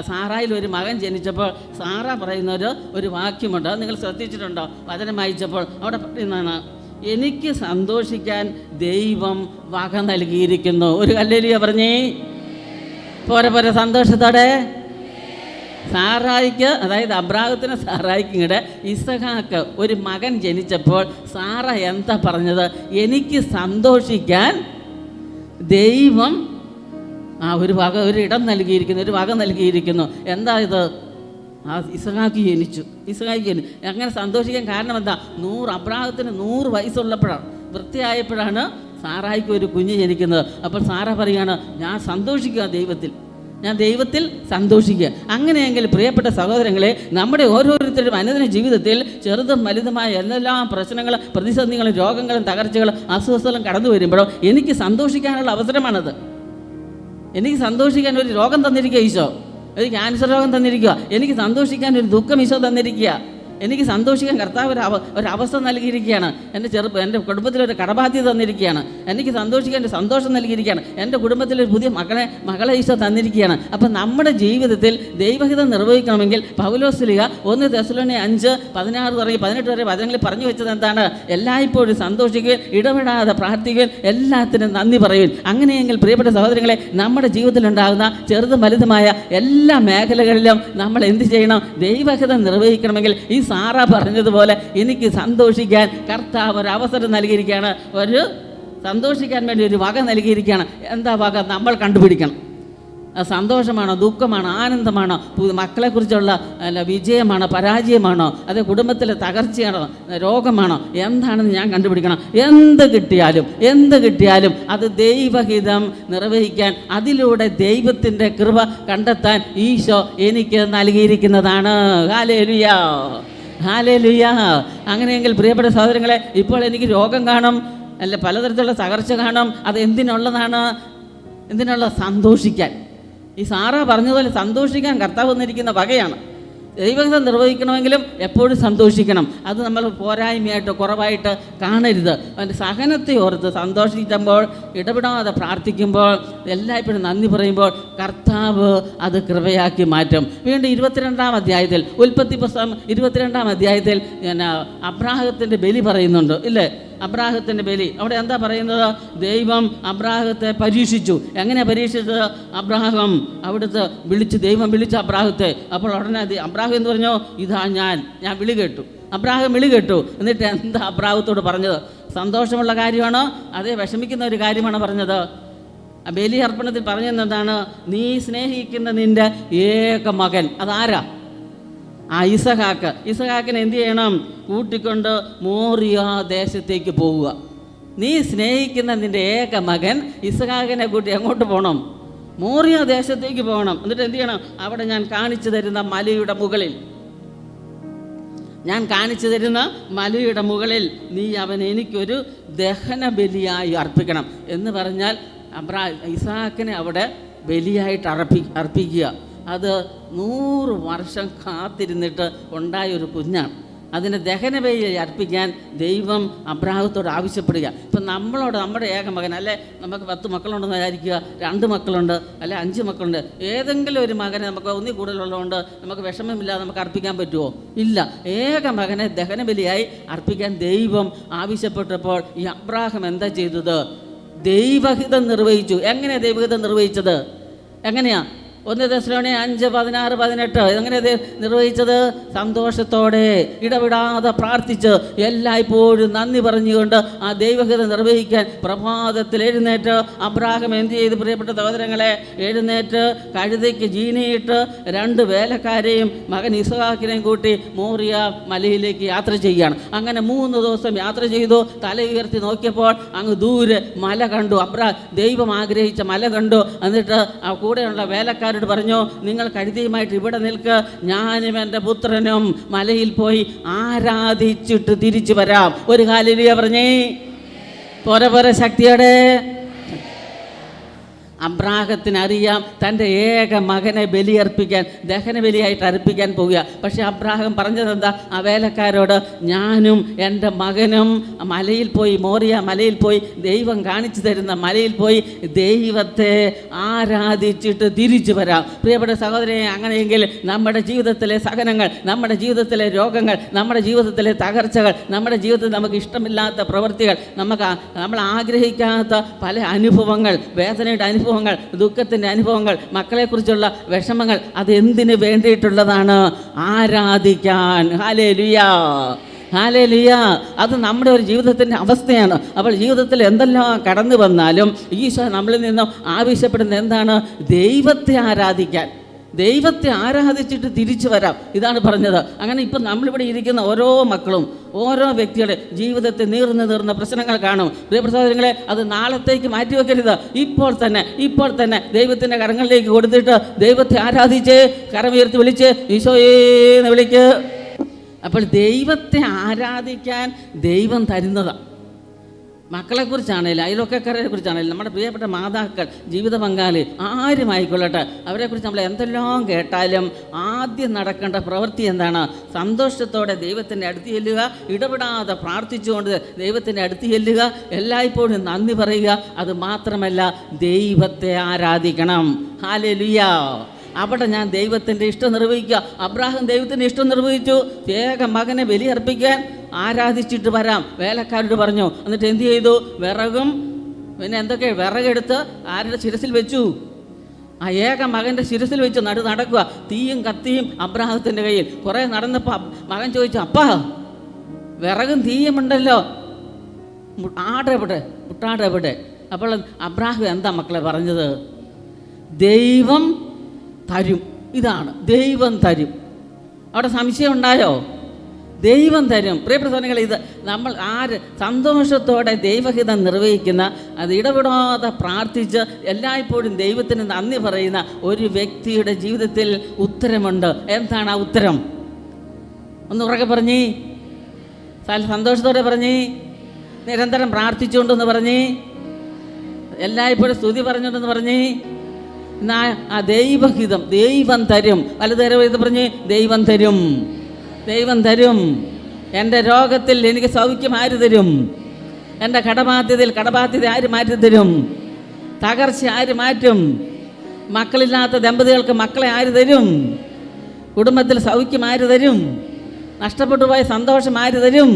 സാറായിൽ ഒരു മകൻ ജനിച്ചപ്പോൾ സാറ പറയുന്ന ഒരു വാക്യമുണ്ട്, അത് നിങ്ങൾ ശ്രദ്ധിച്ചിട്ടുണ്ടോ? വചനം വായിച്ചപ്പോൾ അവിടെ പറയുന്നതാണ്, എനിക്ക് സന്തോഷിക്കാൻ ദൈവം വക നൽകിയിരിക്കുന്നു. ഒരു ഹല്ലേലൂയ പറഞ്ഞേ. പോരെ സന്തോഷത്തോടെ. സാറായിക്ക്, അതായത് അബ്രാഹത്തിന് സാറായിക്ക് ഇങ്ങടെ ഇസ്ഹാക്ക് ഒരു മകൻ ജനിച്ചപ്പോൾ സാറ എന്താ പറഞ്ഞത്? എനിക്ക് സന്തോഷിക്കാൻ ദൈവം ഒരു ഇടം നൽകിയിരിക്കുന്നു, ഒരു വക നൽകിയിരിക്കുന്നു. എന്താ ഇത്? ഇസ്ഹാക്ക് ജനിച്ചു. അങ്ങനെ സന്തോഷിക്കാൻ കാരണം എന്താ? അബ്രാഹത്തിന് 100 വയസ്സുള്ളപ്പോഴാണ്, വൃത്തിയായപ്പോഴാണ് സാറായിക്ക് ഒരു കുഞ്ഞ് ജനിക്കുന്നത്. അപ്പോൾ സാറ പറയുകയാണ്, ഞാൻ സന്തോഷിക്കുക ഞാൻ ദൈവത്തിൽ സന്തോഷിക്കുക. അങ്ങനെയെങ്കിൽ പ്രിയപ്പെട്ട സഹോദരങ്ങളെ, നമ്മുടെ ഓരോരുത്തരും അനുദിന ജീവിതത്തിൽ ചെറുതും വലുതുമായ എന്തെല്ലാം പ്രശ്നങ്ങളും പ്രതിസന്ധികളും രോഗങ്ങളും തകർച്ചകളും അസ്വസ്ഥതകളും കടന്നു വരുമ്പോഴോ എനിക്ക് സന്തോഷിക്കാനുള്ള അവസരമാണത്. എനിക്ക് സന്തോഷിക്കാൻ ഒരു രോഗം തന്നിരിക്കുക ഈശോ, ഒരു ക്യാൻസർ രോഗം തന്നിരിക്കുക. എനിക്ക് സന്തോഷിക്കാൻ ഒരു ദുഃഖം ഈശോ തന്നിരിക്കുക. എനിക്ക് സന്തോഷിക്കാൻ കർത്താവ് ഒരവസ്ഥ നൽകിയിരിക്കുകയാണ്. എൻ്റെ കുടുംബത്തിലൊരു കടബാധ്യത തന്നിരിക്കുകയാണ്. എനിക്ക് സന്തോഷിക്കാൻ ഒരു സന്തോഷം നൽകിയിരിക്കുകയാണ്. എൻ്റെ കുടുംബത്തിലൊരു പുതിയ മകളെ ഈശോ തന്നിരിക്കുകയാണ്. അപ്പം നമ്മുടെ ജീവിതത്തിൽ ദൈവഹിതം നിർവഹിക്കണമെങ്കിൽ പൗലോസ്ലീഹ 1 തെസ്സലോനിക്കർ 5:16 തുടങ്ങി 18 വരെ വചനങ്ങളിൽ പറഞ്ഞു വെച്ചത് എന്താണ്? എല്ലായ്പ്പോഴും സന്തോഷിക്കുകയും ഇടപെടാതെ പ്രാർത്ഥിക്കുകയും എല്ലാത്തിനും നന്ദി പറയുകയും. അങ്ങനെയെങ്കിൽ പ്രിയപ്പെട്ട സഹോദരങ്ങളെ, നമ്മുടെ ജീവിതത്തിലുണ്ടാകുന്ന ചെറുതും വലുതുമായ എല്ലാ മേഖലകളിലും നമ്മൾ എന്ത് ചെയ്യണം? ദൈവഹിതം നിർവഹിക്കണമെങ്കിൽ ഈ സാറ പറഞ്ഞതുപോലെ എനിക്ക് സന്തോഷിക്കാൻ കർത്താവ് ഒരു അവസരം നൽകിയിരിക്കുകയാണ്, ഒരു സന്തോഷിക്കാൻ വേണ്ടി ഒരു വക നൽകിയിരിക്കുകയാണ്. എന്താ വക? നമ്മൾ കണ്ടുപിടിക്കണം. സന്തോഷമാണോ, ദുഃഖമാണോ, ആനന്ദമാണോ, മക്കളെക്കുറിച്ചുള്ള വിജയമാണോ, പരാജയമാണോ, അതേ കുടുംബത്തിലെ തകർച്ചയാണോ, രോഗമാണോ, എന്താണെന്ന് ഞാൻ കണ്ടുപിടിക്കണം. എന്ത് കിട്ടിയാലും അത് ദൈവഹിതം നിർവഹിക്കാൻ, അതിലൂടെ ദൈവത്തിൻ്റെ കൃപ കണ്ടെത്താൻ ഈശോ എനിക്ക് നൽകിയിരിക്കുന്നതാണ്. ഹല്ലേലൂയ. അങ്ങനെയെങ്കിൽ പ്രിയപ്പെട്ട സഹോദരങ്ങളെ, ഇപ്പോൾ എനിക്ക് രോഗം കാണും, പലതരത്തിലുള്ള തകർച്ച കാണും. അത് എന്തിനുള്ള? സന്തോഷിക്കാൻ. ഈ സാറ പറഞ്ഞതുപോലെ സന്തോഷിക്കാൻ കർത്താവ് വന്നിരിക്കുന്ന വകയാണ്. ദൈവഹിതം നിർവഹിക്കണമെങ്കിലും എപ്പോഴും സന്തോഷിക്കണം. അത് നമ്മൾ പോരായ്മയായിട്ട് കുറവായിട്ട് കാണരുത്. അതിൻ്റെ സഹനത്തെ ഓർത്ത് സന്തോഷിക്കുമ്പോൾ, ഇടപെടാതെ പ്രാർത്ഥിക്കുമ്പോൾ, എല്ലായ്പ്പോഴും നന്ദി പറയുമ്പോൾ കർത്താവ് അത് കൃപയാക്കി മാറ്റും. വീണ്ടും 22-ാം അധ്യായത്തിൽ, ഉൽപ്പത്തി പുസ്തകം 22-ാം അധ്യായത്തിൽ അബ്രാഹത്തിൻ്റെ ബലി പറയുന്നുണ്ട്, ഇല്ലേ? അബ്രാഹത്തിൻ്റെ ബലി അവിടെ എന്താ പറയുന്നത്? ദൈവം അബ്രാഹത്തെ പരീക്ഷിച്ചു. എങ്ങനെ പരീക്ഷിച്ചത്? അബ്രാഹം ദൈവം വിളിച്ച അബ്രാഹത്തെ. അപ്പോൾ ഉടനെ അബ്രാഹം എന്ന് പറഞ്ഞു, ഇതാ ഞാൻ വിളി കേട്ടു. അബ്രാഹം വിളി കേട്ടു. എന്നിട്ട് എന്താ അബ്രാഹത്തോട് പറഞ്ഞത്? സന്തോഷമുള്ള കാര്യമാണോ അതേ വിഷമിക്കുന്ന ഒരു കാര്യമാണോ പറഞ്ഞത്? ബലി അർപ്പണത്തിൽ പറഞ്ഞെന്താണ്? നീ സ്നേഹിക്കുന്ന നിൻ്റെ ഏക മകൻ. അതാരാ? ഇസഹാക്കിനെ എന്ത് ചെയ്യണം? കൂട്ടിക്കൊണ്ട് മോറിയ ദേശത്തേക്ക് പോവുക. നീ സ്നേഹിക്കുന്ന നിൻ്റെ ഏക മകൻ ഇസഹാക്കിനെ കൂട്ടി എങ്ങോട്ട് പോകണം? മോറിയ ദേശത്തേക്ക് പോകണം. എന്നിട്ട് എന്ത് ചെയ്യണം? അവിടെ ഞാൻ കാണിച്ചു തരുന്ന മലയുടെ മുകളിൽ നീ അവൻ എനിക്കൊരു ദഹന ബലിയായി അർപ്പിക്കണം എന്ന് പറഞ്ഞാൽ ഇസഹാക്കിനെ അവിടെ ബലിയായിട്ട് അർപ്പിക്കുക. അത് 100 വർഷം കാത്തിരുന്നിട്ട് ഉണ്ടായൊരു കുഞ്ഞാണ്. അതിന് ദഹനബലി അർപ്പിക്കാൻ ദൈവം അബ്രാഹത്തോട് ആവശ്യപ്പെടുക. ഇപ്പം നമ്മളോട് നമ്മുടെ ഏക മകൻ, അല്ലെ നമുക്ക് 10 മക്കളുണ്ടെന്ന് വിചാരിക്കുക, 2 മക്കളുണ്ട്, അല്ലെ 5 മക്കളുണ്ട്, ഏതെങ്കിലും ഒരു മകനെ നമുക്ക് ഒന്നി കൂടുതലുള്ളതുകൊണ്ട് നമുക്ക് വിഷമമില്ലാതെ നമുക്ക് അർപ്പിക്കാൻ പറ്റുമോ? ഇല്ല. ഏക മകനെ ദഹനബലിയായി അർപ്പിക്കാൻ ദൈവം ആവശ്യപ്പെട്ടപ്പോൾ ഈ അബ്രാഹം എന്താ ചെയ്തത്? ദൈവഹിതം നിർവഹിച്ചു. എങ്ങനെയാണ് ദൈവഹിതം നിർവഹിച്ചത്? എങ്ങനെയാ? 1 തെസ്സലോനിക്കർ 5:16-18 എങ്ങനെ നിർവഹിച്ചത്? സന്തോഷത്തോടെ ഇടവിടാതെ പ്രാർത്ഥിച്ച് എല്ലായ്പ്പോഴും നന്ദി പറഞ്ഞുകൊണ്ട് ആ ദൈവഹിതം നിർവഹിക്കാൻ പ്രഭാതത്തിൽ എഴുന്നേറ്റ് അബ്രാഹാം എന്ത് ചെയ്ത്? പ്രിയപ്പെട്ട സഹോദരങ്ങളെ, എഴുന്നേറ്റ് കഴുതയ്ക്ക് ജീനിയിട്ട് 2 വേലക്കാരെയും മകൻ ഇസ്ഹാക്കിനെയും കൂട്ടി മോറിയ മലയിലേക്ക് യാത്ര ചെയ്യുകയാണ്. അങ്ങനെ 3 ദിവസം യാത്ര ചെയ്തു. തല ഉയർത്തി നോക്കിയപ്പോൾ അങ്ങ് ദൂരെ മല കണ്ടു. ദൈവം ആഗ്രഹിച്ച മല കണ്ടു. എന്നിട്ട് ആ കൂടെയുള്ള വേലക്കാർ പറഞ്ഞു, നിങ്ങൾ കഴുതയുമായിട്ട് ഇവിടെ നിൽക്ക്, ഞാനും എൻ്റെ പുത്രനും മലയിൽ പോയി ആരാധിച്ചിട്ട് തിരിച്ചു വരാം. ഒരു ഹല്ലേലൂയ പറഞ്ഞേ. പോരെ ശക്തിയോടെ. അബ്രാഹത്തിന് അറിയാം തൻ്റെ ഏക മകനെ ബലിയർപ്പിക്കാൻ, ദഹനബലിയായിട്ട് അർപ്പിക്കാൻ പോവുക. പക്ഷേ അബ്രാഹം പറഞ്ഞതെന്താ? ആ വേലക്കാരോട്, ഞാനും എൻ്റെ മകനും മലയിൽ പോയി, മോറിയ മലയിൽ പോയി, ദൈവം കാണിച്ചു തരുന്ന മലയിൽ പോയി ദൈവത്തെ ആരാധിച്ചിട്ട് തിരിച്ചു വരാം. പ്രിയപ്പെട്ട സഹോദരനെ, അങ്ങനെയെങ്കിൽ നമ്മുടെ ജീവിതത്തിലെ സഹനങ്ങൾ, നമ്മുടെ ജീവിതത്തിലെ രോഗങ്ങൾ, നമ്മുടെ ജീവിതത്തിലെ തകർച്ചകൾ, നമ്മുടെ ജീവിതത്തിൽ നമുക്ക് ഇഷ്ടമില്ലാത്ത പ്രവൃത്തികൾ, നമ്മൾ ആഗ്രഹിക്കാത്ത പല അനുഭവങ്ങൾ, വേദനയുടെ അനുഭവങ്ങൾ, ദുഃഖത്തിൻ്റെ അനുഭവങ്ങൾ, മക്കളെക്കുറിച്ചുള്ള വിഷമങ്ങൾ, അതെന്തിനു വേണ്ടിയിട്ടുള്ളതാണ്? ആരാധിക്കാൻ. Hallelujah, hallelujah. അത് നമ്മുടെ ഒരു ജീവിതത്തിൻ്റെ അവസ്ഥയാണ്. അപ്പോൾ ജീവിതത്തിൽ എന്തെല്ലാം കടന്നു വന്നാലും ഈശോ നമ്മളിൽ നിന്നും ആവശ്യപ്പെടുന്ന എന്താണ്? ദൈവത്തെ ആരാധിക്കാൻ, ദൈവത്തെ ആരാധിച്ചിട്ട് തിരിച്ചു വരാം. ഇതാണ് പറഞ്ഞത്. അങ്ങനെ ഇപ്പം നമ്മളിവിടെ ഇരിക്കുന്ന ഓരോ മക്കളും, ഓരോ വ്യക്തിയുടെ ജീവിതത്തിൽ നീർന്ന പ്രശ്നങ്ങൾ കാണും. പ്രിയപ്പെട്ട സഹോദരങ്ങളെ, അത് നാളത്തേക്ക് മാറ്റിവെക്കരുത്. ഇപ്പോൾ തന്നെ ദൈവത്തിൻ്റെ കരങ്ങളിലേക്ക് കൊടുത്തിട്ട് ദൈവത്തെ ആരാധിച്ച് കരമുയർത്തി വിളിച്ച് ഈശോയേന്ന് വിളിക്ക്. അപ്പോൾ ദൈവത്തെ ആരാധിക്കാൻ ദൈവം തരുന്നതാണ്. മക്കളെക്കുറിച്ചാണേലും അയൽവക്കക്കാരെ കുറിച്ചാണേലും നമ്മുടെ പ്രിയപ്പെട്ട മാതാക്കൾ, ജീവിത പങ്കാളി, ആരുമായിക്കൊള്ളട്ടെ, അവരെക്കുറിച്ച് നമ്മൾ എന്തെല്ലാം കേട്ടാലും ആദ്യം നടക്കേണ്ട പ്രവൃത്തി എന്താണ്? സന്തോഷത്തോടെ ദൈവത്തിൻ്റെ അടുത്ത് ചെല്ലുക, ഇടപെടാതെ പ്രാർത്ഥിച്ചുകൊണ്ട് ദൈവത്തിൻ്റെ അടുത്ത് ചെല്ലുക, എല്ലായ്പ്പോഴും നന്ദി പറയുക. അത് മാത്രമല്ല, ദൈവത്തെ ആരാധിക്കണം. ഹല്ലേലൂയ. അവിടെ ഞാൻ ദൈവത്തിൻ്റെ ഇഷ്ടം നിർവഹിക്കുക. അബ്രാഹാം ദൈവത്തിൻ്റെ ഇഷ്ടം നിർവഹിച്ചു. ഏക മകനെ ബലിയർപ്പിക്കാൻ ആരാധിച്ചിട്ട് വരാം വേലക്കാരോട് പറഞ്ഞു. എന്നിട്ട് എന്ത് ചെയ്തു? വിറകും പിന്നെ എന്തൊക്കെ വിറകെടുത്ത് ആരുടെ ശിരസിൽ വെച്ചു? ആ ഏക മകൻ്റെ ശിരസിൽ വെച്ച് നടക്കുക. തീയും കത്തിയും അബ്രാഹത്തിൻ്റെ കയ്യിൽ. കുറേ നടന്നപ്പോൾ മകൻ ചോദിച്ചു, അപ്പാ വിറകും തീയുമുണ്ടല്ലോ, മുട്ടാടെവിടെ? അപ്പോൾ അബ്രാഹം എന്താ മക്കളെ പറഞ്ഞത്? ദൈവം തരും. ഇതാണ്, ദൈവം തരും. അവിടെ സംശയം ഉണ്ടായോ? ദൈവം തരും. പ്രിയപ്പെട്ടവരെ, ഇത് നമ്മൾ സന്തോഷത്തോടെ ദൈവഹിതം നിർവഹിക്കുന്ന, അത് ഇടപെടാതെ പ്രാർത്ഥിച്ച് എല്ലായ്പ്പോഴും ദൈവത്തിന് നന്ദി പറയുന്ന ഒരു വ്യക്തിയുടെ ജീവിതത്തിൽ ഉത്തരമുണ്ട്. എന്താണ് ആ ഉത്തരം? ഒന്ന് ഉറക്കെ പറഞ്ഞേ, സന്തോഷത്തോടെ പറഞ്ഞേ, നിരന്തരം പ്രാർത്ഥിച്ചുകൊണ്ടെന്ന് പറഞ്ഞേ, എല്ലായ്പ്പോഴും സ്തുതി പറഞ്ഞുകൊണ്ടെന്ന് പറഞ്ഞേ. ആ ദൈവഹിതം ദൈവം തരും. വലുതരം ഇത് പറഞ്ഞ് ദൈവം തരും, ദൈവം തരും. എൻ്റെ രോഗത്തിൽ എനിക്ക് സൗഖ്യം ആര് തരും? എൻ്റെ കടബാധ്യത ആര് മാറ്റി തരും? തകർച്ച ആര് മാറ്റും? മക്കളില്ലാത്ത ദമ്പതികൾക്ക് മക്കളെ ആര് തരും? കുടുംബത്തിൽ സൗഖ്യം ആര് തരും? നഷ്ടപ്പെട്ടു പോയ സന്തോഷം ആര് തരും?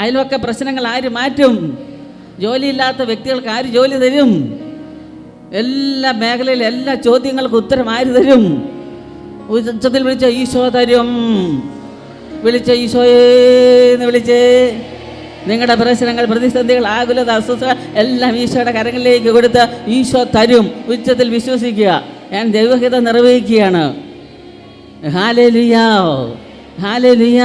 അയൽവക്ക പ്രശ്നങ്ങൾ ആര് മാറ്റും? ജോലിയില്ലാത്ത വ്യക്തികൾക്ക് ആര് ജോലി തരും? എല്ലാ മേഖലയിലും എല്ലാ ചോദ്യങ്ങൾക്കും ഉത്തരം ആര് തരും? ഉച്ചത്തിൽ വിളിച്ച ഈശോ തരും. വിളിച്ച ഈശോയെന്ന് വിളിച്ചേ. നിങ്ങളുടെ പ്രശ്നങ്ങൾ, പ്രതിസന്ധികൾ, ആകുലത, അസ്വസ്ഥത എല്ലാം ഈശോയുടെ കരങ്ങളിലേക്ക് കൊടുത്ത് ഈശോ തരും. ഉച്ചത്തിൽ വിശ്വസിക്കുക. ഞാൻ ദൈവഹിതം നിർവഹിക്കുകയാണ്. Hallelujah, hallelujah.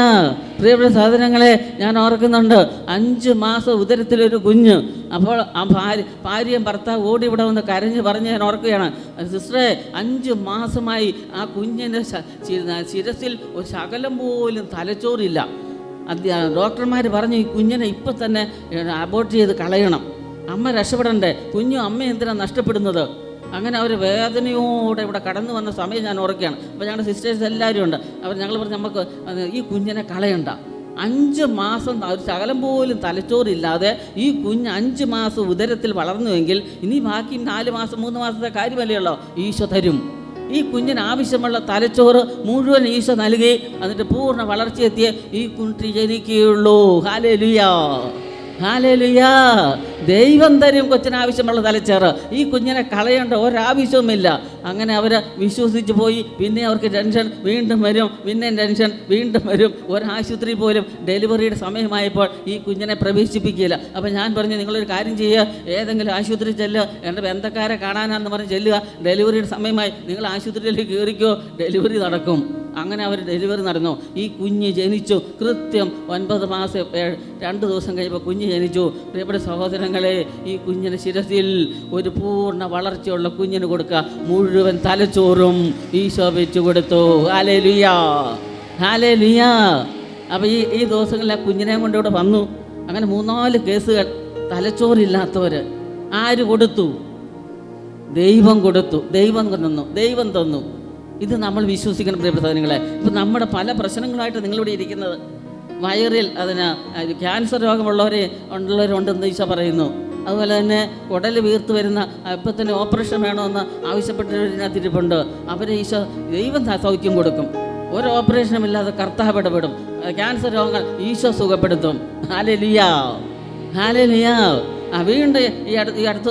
പ്രിയപ്പെട്ട സഹോദരങ്ങളെ, ഞാൻ ഓർക്കുന്നുണ്ട്, 5 മാസം ഉദരത്തിലൊരു കുഞ്ഞ്. അപ്പോൾ ആ ഭാര്യയും ഭർത്താവ് ഓടി ഇവിടെ വന്ന് കരഞ്ഞ് പറഞ്ഞ് ഞാൻ ഓർക്കുകയാണ്, സിസ്റ്ററെ 5 മാസമായി ആ കുഞ്ഞിൻ്റെ ശിരസിൽ ഒരു ശകലം പോലും തലച്ചോറില്ല. ഡോക്ടർമാർ പറഞ്ഞു ഈ കുഞ്ഞിനെ ഇപ്പം തന്നെ അബോർട്ട് ചെയ്ത് കളയണം, അമ്മ രക്ഷപ്പെടണ്ടേ, കുഞ്ഞും അമ്മ എന്തിനാണ് നഷ്ടപ്പെടുന്നത്? അങ്ങനെ അവർ വേദനയോടെ ഇവിടെ കടന്നു വന്ന സമയം ഞാൻ ഓർക്കുകയാണ്. അപ്പോൾ ഞങ്ങളുടെ സിസ്റ്റേഴ്സ് എല്ലാവരും ഉണ്ട്. ഞങ്ങൾ പറഞ്ഞു, നമുക്ക് ഈ കുഞ്ഞിനെ കളയണ്ട, 5 മാസം ഒരു ശകലം പോലും തലച്ചോറില്ലാതെ ഈ കുഞ്ഞ് 5 മാസം ഉദരത്തിൽ വളർന്നുവെങ്കിൽ ഇനി ബാക്കി 4 മാസം 3 മാസത്തെ കാര്യമല്ലേ ഉള്ളൂ, ഈശോ തരും. ഈ കുഞ്ഞിന് ആവശ്യമുള്ള തലച്ചോറ് മുഴുവൻ ഈശോ നൽകി അതിൻ്റെ പൂർണ്ണ വളർച്ചയെത്തിയ ഈ കുട്ടി ജനിക്കുകയുള്ളൂ. Hallelujah, hallelujah. ദൈവം തരും കൊച്ചിന് ആവശ്യമുള്ള തലച്ചോറ്. ഈ കുഞ്ഞിനെ കളയേണ്ട ഒരാവശ്യവുമില്ല. അങ്ങനെ അവർ വിശ്വസിച്ച് പോയി. പിന്നെ അവർക്ക് ടെൻഷൻ വീണ്ടും വരും, പിന്നെ ടെൻഷൻ വീണ്ടും വരും. ഒരാശുപത്രി പോലും ഡെലിവറിയുടെ സമയമായപ്പോൾ ഈ കുഞ്ഞിനെ പ്രവേശിപ്പിക്കില്ല. അപ്പോൾ ഞാൻ പറഞ്ഞു, നിങ്ങളൊരു കാര്യം ചെയ്യുക, ഏതെങ്കിലും ആശുപത്രി ചെല്ലുക, എൻ്റെ ബന്ധക്കാരെ കാണാനാന്ന് പറഞ്ഞ് ചെല്ലുക. ഡെലിവറിയുടെ സമയമായി, നിങ്ങൾ ആശുപത്രിയിലേക്ക് കയറിക്കോ, ഡെലിവറി നടക്കും. അങ്ങനെ അവർ ഡെലിവറി നടന്നു. ഈ കുഞ്ഞ് ജനിച്ചു. കൃത്യം 9 മാസം 2 ദിവസം കഴിയുമ്പോൾ കുഞ്ഞ് ജനിച്ചു. പ്രിയപ്പെട്ട സഹോദരങ്ങളെ, ഈ കുഞ്ഞിന് ശിരസിൽ ഒരു പൂർണ്ണ വളർച്ചയുള്ള കുഞ്ഞിന് കൊടുക്കുക. മുഴുവൻ തലച്ചോറും ഈശോ വെച്ചു കൊടുത്തു. Hallelujah, hallelujah. അപ്പോൾ ഈ ദിവസങ്ങളിൽ ആ കുഞ്ഞിനെ കൊണ്ട് ഇവിടെ വന്നു. അങ്ങനെ 3-4 കേസുകൾ. തലച്ചോറില്ലാത്തവർ ആര് കൊടുത്തു? ദൈവം കൊടുത്തു. ദൈവം തന്നു. ഇത് നമ്മൾ വിശ്വസിക്കണം പ്രിയപ്പെട്ട നിങ്ങളെ. ഇപ്പം നമ്മുടെ പല പ്രശ്നങ്ങളായിട്ട് നിങ്ങളിവിടെ ഇരിക്കുന്നത്, വയറിൽ അതിന് ക്യാൻസർ രോഗമുള്ളവരുണ്ടെന്ന് ഈശോ പറയുന്നു. അതുപോലെ തന്നെ കുടൽ വീർത്ത് വരുന്ന ഇപ്പം തന്നെ ഓപ്പറേഷൻ വേണമെന്ന് ആവശ്യപ്പെട്ടവരിനകത്തിരിപ്പുണ്ട്. അവരെ ഈശോ ദൈവം സൗഖ്യം കൊടുക്കും. ഒരു ഓപ്പറേഷനും ഇല്ലാതെ കർത്താവ് ഇടപെടും. ക്യാൻസർ രോഗങ്ങൾ ഈശോ സുഖപ്പെടുത്തും. Hallelujah, hallelujah. വീണ്ടും അടുത്ത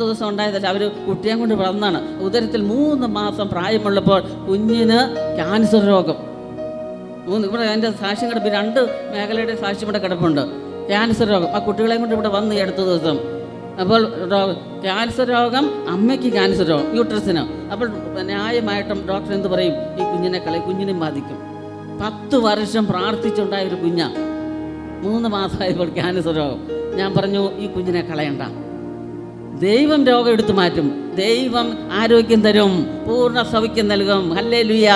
ദിവസം ഉണ്ടായതല്ല, അവർ കുട്ടിയെ കൊണ്ട് വളർന്നാണ്. ഉദരത്തിൽ 3 മാസം പ്രായമുള്ളപ്പോൾ കുഞ്ഞിന് ക്യാൻസർ രോഗം. ഇവിടെ എൻ്റെ സാക്ഷ്യം കിടപ്പ് 2 മേഖലയുടെ സാക്ഷ്യം ഇവിടെ കിടപ്പുണ്ട്. ക്യാൻസർ രോഗം ആ കുട്ടികളെ കൊണ്ട് ഇവിടെ വന്ന് അടുത്ത ദിവസം. അപ്പോൾ ക്യാൻസർ രോഗം, അമ്മയ്ക്ക് ക്യാൻസർ രോഗം, യൂട്രസിന്. അപ്പോൾ ന്യായമായിട്ടും ഡോക്ടർ എന്ത് പറയും? ഈ കുഞ്ഞിനെ ബാധിക്കും. 10 വർഷം പ്രാർത്ഥിച്ചുണ്ടായ ഒരു കുഞ്ഞാണ്. 3 മാസമായപ്പോൾ ക്യാൻസർ രോഗം. ഞാൻ പറഞ്ഞു, ഈ കുഞ്ഞിനെ കളയണ്ട, ദൈവം രോഗം എടുത്തു മാറ്റും, ദൈവം ആരോഗ്യം തരും, പൂർണ്ണ സൗഖ്യം നൽകും. Hallelujah,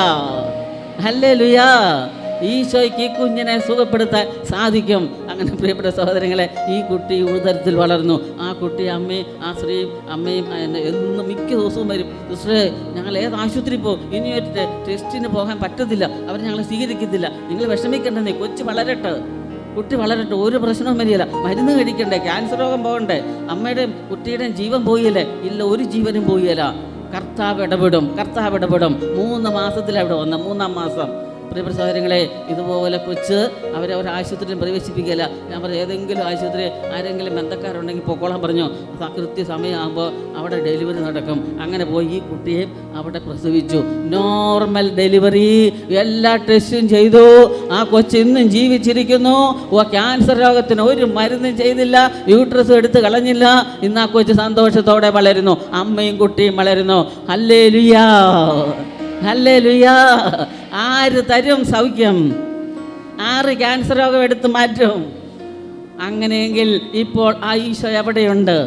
hallelujah. ഈശോയ്ക്ക് ഈ കുഞ്ഞിനെ സുഖപ്പെടുത്താൻ സാധിക്കും. അങ്ങനെ പ്രിയപ്പെട്ട സഹോദരങ്ങളെ, ഈ കുട്ടി ഉദരത്തിൽ വളർന്നു. ആ കുട്ടി അമ്മയും എന്നും മിക്ക ദിവസവും വരും. സിസ്റ്ററെ, ഞങ്ങൾ ഏത് ആശുപത്രി പോകും, ഇനി ഒരു ടെസ്റ്റിന് പോകാൻ പറ്റത്തില്ല, അവർ ഞങ്ങളെ സ്വീകരിക്കത്തില്ല, നിങ്ങൾ വിഷമിക്കണ്ടെന്നേ, കുട്ടി വളരട്ടെ, ഒരു പ്രശ്നവും വരികയില്ല, മരുന്ന് കഴിക്കണ്ടേ, ക്യാൻസർ രോഗം പോകണ്ടേ, അമ്മയുടെയും കുട്ടിയുടെയും ജീവൻ പോയില്ലേ? ഇല്ല, ഒരു ജീവനും പോയില്ല. കർത്താവ് ഇടപെടും. 3 മാസത്തിലാണ് ഇവിടെ വന്നത്, 3-ാം മാസം. പ്രിയപ്പെട്ട സഹോദരങ്ങളെ, ഇതുപോലെ കൊച്ച് അവരെ ആശുപത്രിയിൽ പ്രവേശിപ്പിക്കില്ല. ഞാൻ പറഞ്ഞു, ഏതെങ്കിലും ആശുപത്രി ആരെങ്കിലും ബന്ധക്കാരുണ്ടെങ്കിൽ പൊക്കോളാൻ പറഞ്ഞു. കൃത്യസമയമാകുമ്പോൾ അവിടെ ഡെലിവറി നടക്കും. അങ്ങനെ പോയി ഈ കുട്ടിയെ അവിടെ പ്രസവിച്ചു. നോർമൽ ഡെലിവറി, എല്ലാ ടെസ്റ്റും ചെയ്തു. ആ കൊച്ച് ഇന്നും ജീവിച്ചിരിക്കുന്നു. ക്യാൻസർ രോഗത്തിന് ഒരു മരുന്നും ചെയ്തില്ല, യൂട്രസ് എടുത്ത് കളഞ്ഞില്ല. ഇന്ന് ആ കൊച്ച് സന്തോഷത്തോടെ വളരുന്നു, അമ്മയും കുട്ടിയും വളരുന്നു. Hallelujah, hallelujah. ആര് തരും സൗഖ്യം? ആര് ക്യാൻസർ രോഗം എടുത്ത് മാറ്റും? അങ്ങനെയെങ്കിൽ ഇപ്പോൾ ആ ഈശോ എവിടെയുണ്ട്?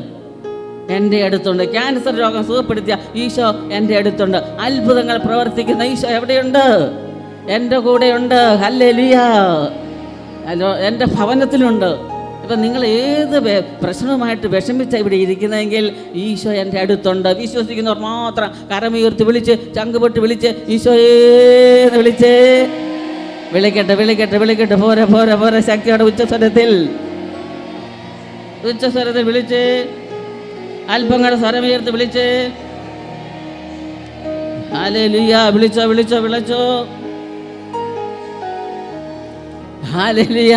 എൻ്റെ അടുത്തുണ്ട്. ക്യാൻസർ രോഗം സുഖപ്പെടുത്തിയ ഈശോ എൻ്റെ അടുത്തുണ്ട്. അത്ഭുതങ്ങൾ പ്രവർത്തിക്കുന്ന ഈശോ എവിടെയുണ്ട്? എൻ്റെ കൂടെയുണ്ട്. ഹല്ലേലൂയ. എൻ്റെ ഭവനത്തിലുണ്ട്. ഇപ്പം നിങ്ങൾ ഏത് പ്രശ്നവുമായിട്ട് വിഷമിച്ച ഇവിടെ ഇരിക്കുന്നതെങ്കിൽ ഈശോ എൻ്റെ അടുത്തുണ്ട്. വിശ്വസിക്കുന്നവർ മാത്രം കരമുയർത്തി വിളിച്ച്, ചങ്കുപൊട്ടി വിളിച്ച്, ഈശോയേന്ന് വിളിച്ചേ. വിളിക്കട്ടെ. പോരെ ശക്തിയോടെ ഉച്ചസ്വരത്തിൽ വിളിച്ച്, അല്പങ്ങളുടെ സ്വരമുയർത്തി വിളിച്ച്. ഹല്ലേലൂയ. വിളിച്ചോ. ഹല്ലേലൂയ.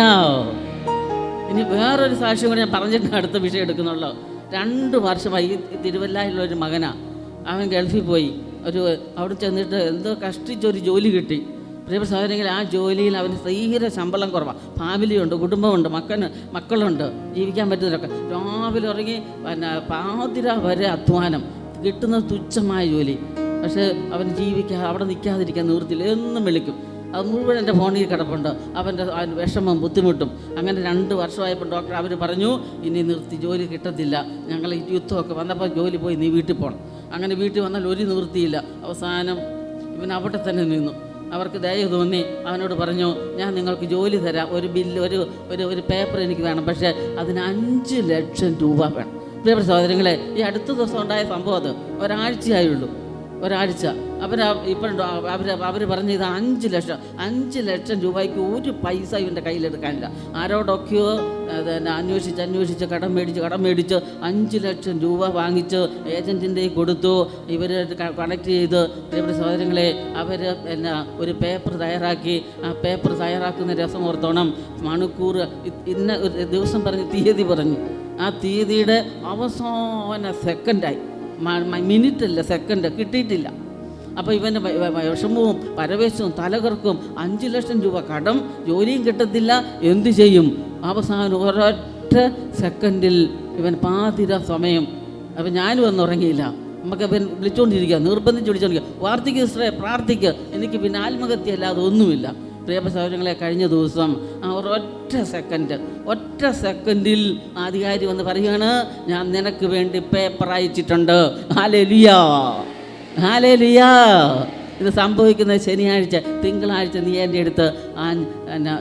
ഇനി വേറൊരു സാക്ഷ്യം കൂടി ഞാൻ പറഞ്ഞിട്ട് അടുത്ത വിഷയം എടുക്കുന്നുള്ളൂ. 2 വർഷമായി തിരുവല്ലയിലുള്ളൊരു മകനാണ്. അവൻ ഗൾഫിൽ പോയി. അവിടെ ചെന്നിട്ട് എന്തോ കഷ്ടിച്ചൊരു ജോലി കിട്ടി. പ്രിയപ്പെട്ട സഹോദരങ്ങൾ, ആ ജോലിയിൽ അവന് തീരെ ശമ്പളം കുറവാണ്. ഫാമിലിയുണ്ട്, കുടുംബമുണ്ട്, മക്കളുണ്ട്, ജീവിക്കാൻ പറ്റുന്നതൊക്കെ. രാവിലെ ഇറങ്ങി പാതിര വരെ അധ്വാനം, കിട്ടുന്ന തുച്ഛമായ ജോലി. പക്ഷേ അവന് അവിടെ നിൽക്കാതിരിക്കാൻ നിവൃത്തിയില്ല. എന്നും വിളിക്കും. അത് മുഴുവൻ എൻ്റെ ഫോണിൽ കിടപ്പുണ്ട്. അവൻ്റെ വിഷമം, ബുദ്ധിമുട്ടും. അങ്ങനെ 2 വർഷമായപ്പോൾ ഡോക്ടർ അവർ പറഞ്ഞു, ഇനി നിർത്തി, ജോലി കിട്ടത്തില്ല. ഞങ്ങൾ ഈ യുദ്ധമൊക്കെ വന്നപ്പോൾ ജോലി പോയി, നീ വീട്ടിൽ പോകണം. അങ്ങനെ വീട്ടിൽ വന്നാൽ ഒരു നിവൃത്തിയില്ല. അവസാനം ഇവൻ അവിടെ തന്നെ നിന്നു. അവർക്ക് ദയ തോന്നി. അവനോട് പറഞ്ഞു, ഞാൻ നിങ്ങൾക്ക് ജോലി തരാം, ഒരു ബില്ല്, ഒരു പേപ്പർ എനിക്ക് വേണം, പക്ഷേ അതിന് 5 ലക്ഷം രൂപ വേണം. പ്രിയപ്പെട്ട സഹോദരങ്ങളെ, ഈ അടുത്ത ദിവസം ഉണ്ടായ സംഭവം അത് ഒരാഴ്ചയായുള്ളൂ. ഒരാഴ്ച. അവർ പറഞ്ഞ ഇത് 5 ലക്ഷം. 5 ലക്ഷം രൂപയ്ക്ക് ഒരു പൈസ ഇവൻ്റെ കയ്യിലെടുക്കാനില്ല. ആരോടൊക്കെയോ അന്വേഷിച്ച് കടം മേടിച്ച് 5 ലക്ഷം രൂപ വാങ്ങിച്ച് ഏജൻറ്റിൻ്റെ കൊടുത്തു. ഇവർ കണക്ട് ചെയ്ത് പ്രിയപ്പെട്ട സഹോദരങ്ങളെ അവർ ഒരു പേപ്പർ തയ്യാറാക്കി. ആ പേപ്പർ തയ്യാറാക്കുന്ന രസം ഓർത്തോണം. മണിക്കൂർ ഇന്ന ഒരു ദിവസം പറഞ്ഞ് തീയതി പറഞ്ഞു. ആ തീയതിയുടെ അവസാന സെക്കൻഡായി, മിനിറ്റല്ല സെക്കൻഡ് കിട്ടിയിട്ടില്ല. അപ്പോൾ ഇവൻ്റെ വിഷമവും പരവേശവും തലകർക്കും. 5 ലക്ഷം രൂപ കടം, ജോലിയും കിട്ടത്തില്ല, എന്തു ചെയ്യും? അവസാനം ഒരൊറ്റ സെക്കൻഡിൽ ഇവൻ പാതിര സമയം. അപ്പം ഞാനും ഒന്നും ഉറങ്ങിയില്ല. നമുക്ക് ഇവൻ വിളിച്ചുകൊണ്ടിരിക്കുക, നിർബന്ധിച്ച് വിളിച്ചുകൊണ്ടിരിക്കുക, വാർത്തയ്ക്ക് സിസ്റ്ററെ പ്രാർത്ഥിക്കുക. എനിക്ക് പിന്നെ ആത്മഹത്യ അല്ലാതെ ഒന്നുമില്ല. പ്രിയപ്പെട്ട സഹോദരങ്ങളെ, കഴിഞ്ഞ ദിവസം ആ ഒരൊറ്റ സെക്കൻഡിൽ അധികാരി വന്ന് പറയുകയാണ്, ഞാൻ നിനക്ക് വേണ്ടി പേപ്പർ അയച്ചിട്ടുണ്ട്. Hallelujah, hallelujah. ഇത് സംഭവിക്കുന്നത് ശനിയാഴ്ച. തിങ്കളാഴ്ച നീ എൻ്റെ അടുത്ത്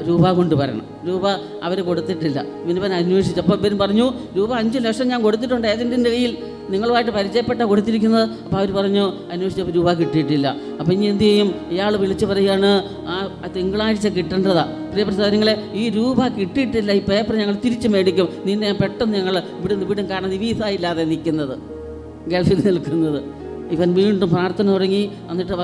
രൂപ കൊണ്ടുവരണം. രൂപ അവർ കൊടുത്തിട്ടില്ല. ഇവൻ അന്വേഷിച്ചപ്പോൾ ഇവൻ പറഞ്ഞു, രൂപ 5 ലക്ഷം ഞാൻ കൊടുത്തിട്ടുണ്ട് ഏജൻറ്റിൻ്റെ കയ്യിൽ, നിങ്ങളുമായിട്ട് പരിചയപ്പെട്ട കൊടുത്തിരിക്കുന്നത്. അപ്പോൾ അവർ പറഞ്ഞു, അന്വേഷിച്ചപ്പോൾ രൂപ കിട്ടിയിട്ടില്ല. അപ്പോൾ ഇനി എന്ത് ചെയ്യും? ഇയാൾ വിളിച്ച് പറയുകയാണ്, ആ തിങ്കളാഴ്ച കിട്ടേണ്ടതാ. പ്രിയപ്പെട്ട സഹോദരങ്ങളെ, ഈ രൂപ കിട്ടിയിട്ടില്ല, ഈ പേപ്പർ ഞങ്ങൾ തിരിച്ചു മേടിക്കും, നിന്നെ പെട്ടെന്ന് ഞങ്ങൾ വിടും. കാരണം വീസ ഇല്ലാതെ നിൽക്കുന്നത്, ഗൾഫിൽ നിൽക്കുന്നത്. ഇവൻ വീണ്ടും പ്രാർത്ഥന തുടങ്ങി. എന്നിട്ട്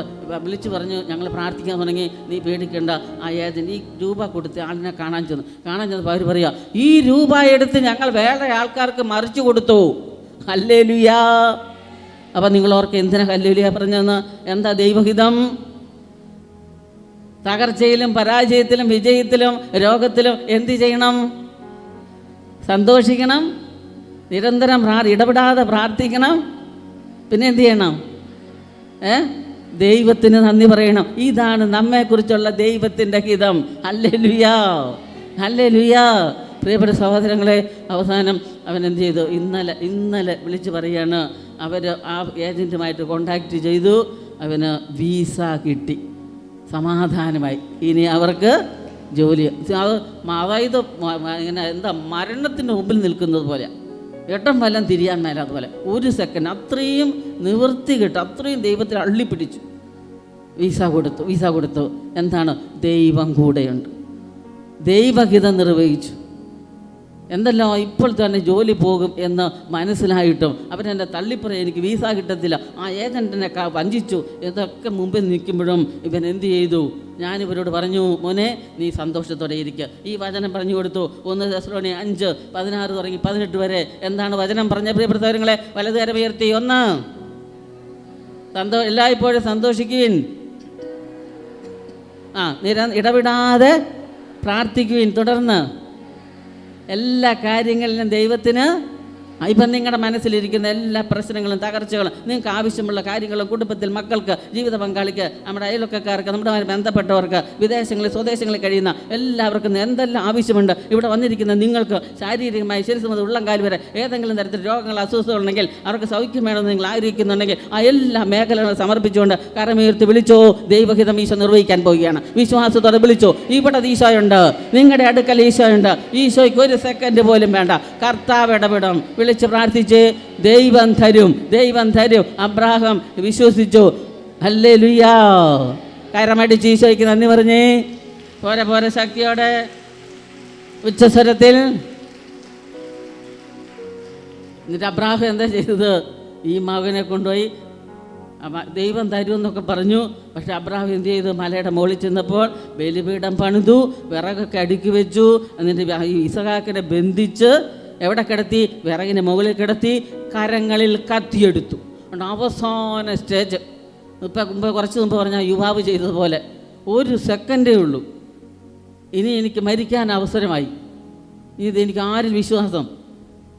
വിളിച്ച് പറഞ്ഞു, ഞങ്ങൾ പ്രാർത്ഥിക്കാൻ തുടങ്ങി. നീ പേടിക്കേണ്ട. ആ ഏജൻറ്റ് ഈ രൂപ കൊടുത്ത് ആളിനെ കാണാൻ ചെന്നപ്പോൾ അവർ പറയുക, ഈ രൂപ എടുത്ത് ഞങ്ങൾ വേറെ ആൾക്കാർക്ക് മറിച്ചു കൊടുത്തു. ഹല്ലേലൂയ. അപ്പം നിങ്ങളോർക്ക് എന്തിനാ ഹല്ലേലൂയ പറഞ്ഞതെന്ന്? എന്താ ദൈവഹിതം? തകർച്ചയിലും പരാജയത്തിലും വിജയത്തിലും രോഗത്തിലും എന്ത് ചെയ്യണം? സന്തോഷിക്കണം, നിരന്തരം ഇടപെടാതെ പ്രാർത്ഥിക്കണം. പിന്നെ എന്ത് ചെയ്യണം? ദൈവത്തിന് നന്ദി പറയണം. ഇതാണ് നമ്മെക്കുറിച്ചുള്ള ദൈവത്തിൻ്റെ ഹിതം. Hallelujah, hallelujah. പ്രിയപ്പെട്ട സഹോദരങ്ങളെ, അവസാനം അവൻ എന്ത് ചെയ്തു? ഇന്നലെ വിളിച്ച് പറയാണ്, അവർ ആ ഏജൻറ്റുമായിട്ട് കോണ്ടാക്റ്റ് ചെയ്തു. അവന് വീസ കിട്ടി, സമാധാനമായി. ഇനി അവർക്ക് ജോലി. അതായത് ഇങ്ങനെ എന്താ, മരണത്തിൻ്റെ മുമ്പിൽ നിൽക്കുന്നത് പോലെ, ഏട്ടം വല്ലം തിരിയാൻ മേലാതുപോലെ. ഒരു സെക്കൻഡ് അത്രയും നിവൃത്തി കിട്ടും, അത്രയും ദൈവത്തിൽ അള്ളിപ്പിടിച്ചു. വീസ കൊടുത്തു. എന്താണ്? ദൈവം കൂടെയുണ്ട്. ദൈവഹിതം നിർവഹിച്ചു. എന്തല്ലോ ഇപ്പോൾ തന്നെ ജോലി പോകും എന്ന് മനസ്സിലായിട്ടും അവരെന്നെ തള്ളിപ്പറയും, എനിക്ക് വീസ കിട്ടത്തില്ല, ആ ഏജൻറ്റിനെ വഞ്ചിച്ചു എന്നൊക്കെ മുമ്പിൽ നിൽക്കുമ്പോഴും ഇവൻ എന്ത് ചെയ്തു? ഞാനിവരോട് പറഞ്ഞു, മോനെ നീ സന്തോഷത്തോടെ ഇരിക്കുക. ഈ വചനം പറഞ്ഞു കൊടുത്തു. 1 തെസ്സലോനിക്കർ 5:16 തുടങ്ങി 18 വരെ എന്താണ് വചനം പറഞ്ഞ? പ്രിയപ്പെട്ടവരെ, വലതുകരം ഉയർത്തി 1 എല്ലായ്പ്പോഴും സന്തോഷിക്കുവിൻ, ഇടവിടാതെ പ്രാർത്ഥിക്കുവിൻ, തുടർന്ന് എല്ലാ കാര്യങ്ങളിലും ദൈവത്തിന്. ഇപ്പം നിങ്ങളുടെ മനസ്സിലിരിക്കുന്ന എല്ലാ പ്രശ്നങ്ങളും തകർച്ചകളും, നിങ്ങൾക്ക് ആവശ്യമുള്ള കാര്യങ്ങളും, കുടുംബത്തിൽ മക്കൾക്ക്, ജീവിത പങ്കാളിക്ക്, നമ്മുടെ അയൽവക്കക്കാർക്ക്, നമ്മുടെ ബന്ധപ്പെട്ടവർക്ക്, വിദേശങ്ങളിൽ സ്വദേശങ്ങളിൽ കഴിയുന്ന എല്ലാവർക്കും എന്തെല്ലാം ആവശ്യമുണ്ട്. ഇവിടെ വന്നിരിക്കുന്ന നിങ്ങൾക്ക് ശാരീരികമായി ശരീരം മുതൽ ഉള്ളംകാൽ വരെ ഏതെങ്കിലും തരത്തിൽ രോഗങ്ങൾ, അസ്വസ്ഥതകളുണ്ടെങ്കിൽ, അവർക്ക് സൗഖ്യം വേണമെന്ന് നിങ്ങൾ ആഗ്രഹിക്കുന്നുണ്ടെങ്കിൽ ആ എല്ലാ മേഖലകളും സമർപ്പിച്ചുകൊണ്ട് കരമുയർത്തി വിളിച്ചോ. ദൈവഹിതം ഈശോ നിർവഹിക്കാൻ പോവുകയാണ്. വിശ്വാസത്തോടെ വിളിച്ചോ. ഇവിടെ ഈശോയുണ്ട്, നിങ്ങളുടെ അടുക്കൽ ഈശോയുണ്ട്. ഈശോയ്ക്ക് ഒരു സെക്കൻഡ് പോലും വേണ്ട. കർത്താവ് ഇടപെടും. വിളിച്ച് പ്രാർത്ഥിച്ച് ദൈവം തരും. അബ്രാഹാം വിശ്വസിച്ചു. ഹല്ലേലൂയ. കരമടിച്ച് ഈശോയ്ക്ക് നന്ദി പറഞ്ഞേ. പോരെ ശക്തിയോടെ ഉച്ചസ്വരത്തിൽ. എന്നിട്ട് അബ്രാഹാം എന്താ ചെയ്തത്? ഈ മകനെ കൊണ്ടുപോയി ദൈവം തരുമെന്നൊക്കെ പറഞ്ഞു. പക്ഷെ അബ്രാഹാം എന്ത് ചെയ്തു? മലയുടെ മുകളിൽ ചെന്നപ്പോൾ ബലിപീഠം പണിതു, വിറകൊക്കെ അടുക്കി വെച്ചു. എന്നിട്ട് ഇസഹാക്കിനെ ബന്ധിച്ച് എവിടെ കിടത്തി? വിറകിന് മുകളിൽ കിടത്തി, കരങ്ങളിൽ കത്തിയെടുത്തു. അവസാന സ്റ്റേജ്. കുറച്ച് മുമ്പ് പറഞ്ഞാൽ യുവാവ് ചെയ്തതുപോലെ ഒരു സെക്കൻഡേ ഉള്ളൂ. ഇനി എനിക്ക് മരിക്കാൻ അവസരമായി. എനിക്ക് ആരിൽ വിശ്വാസം?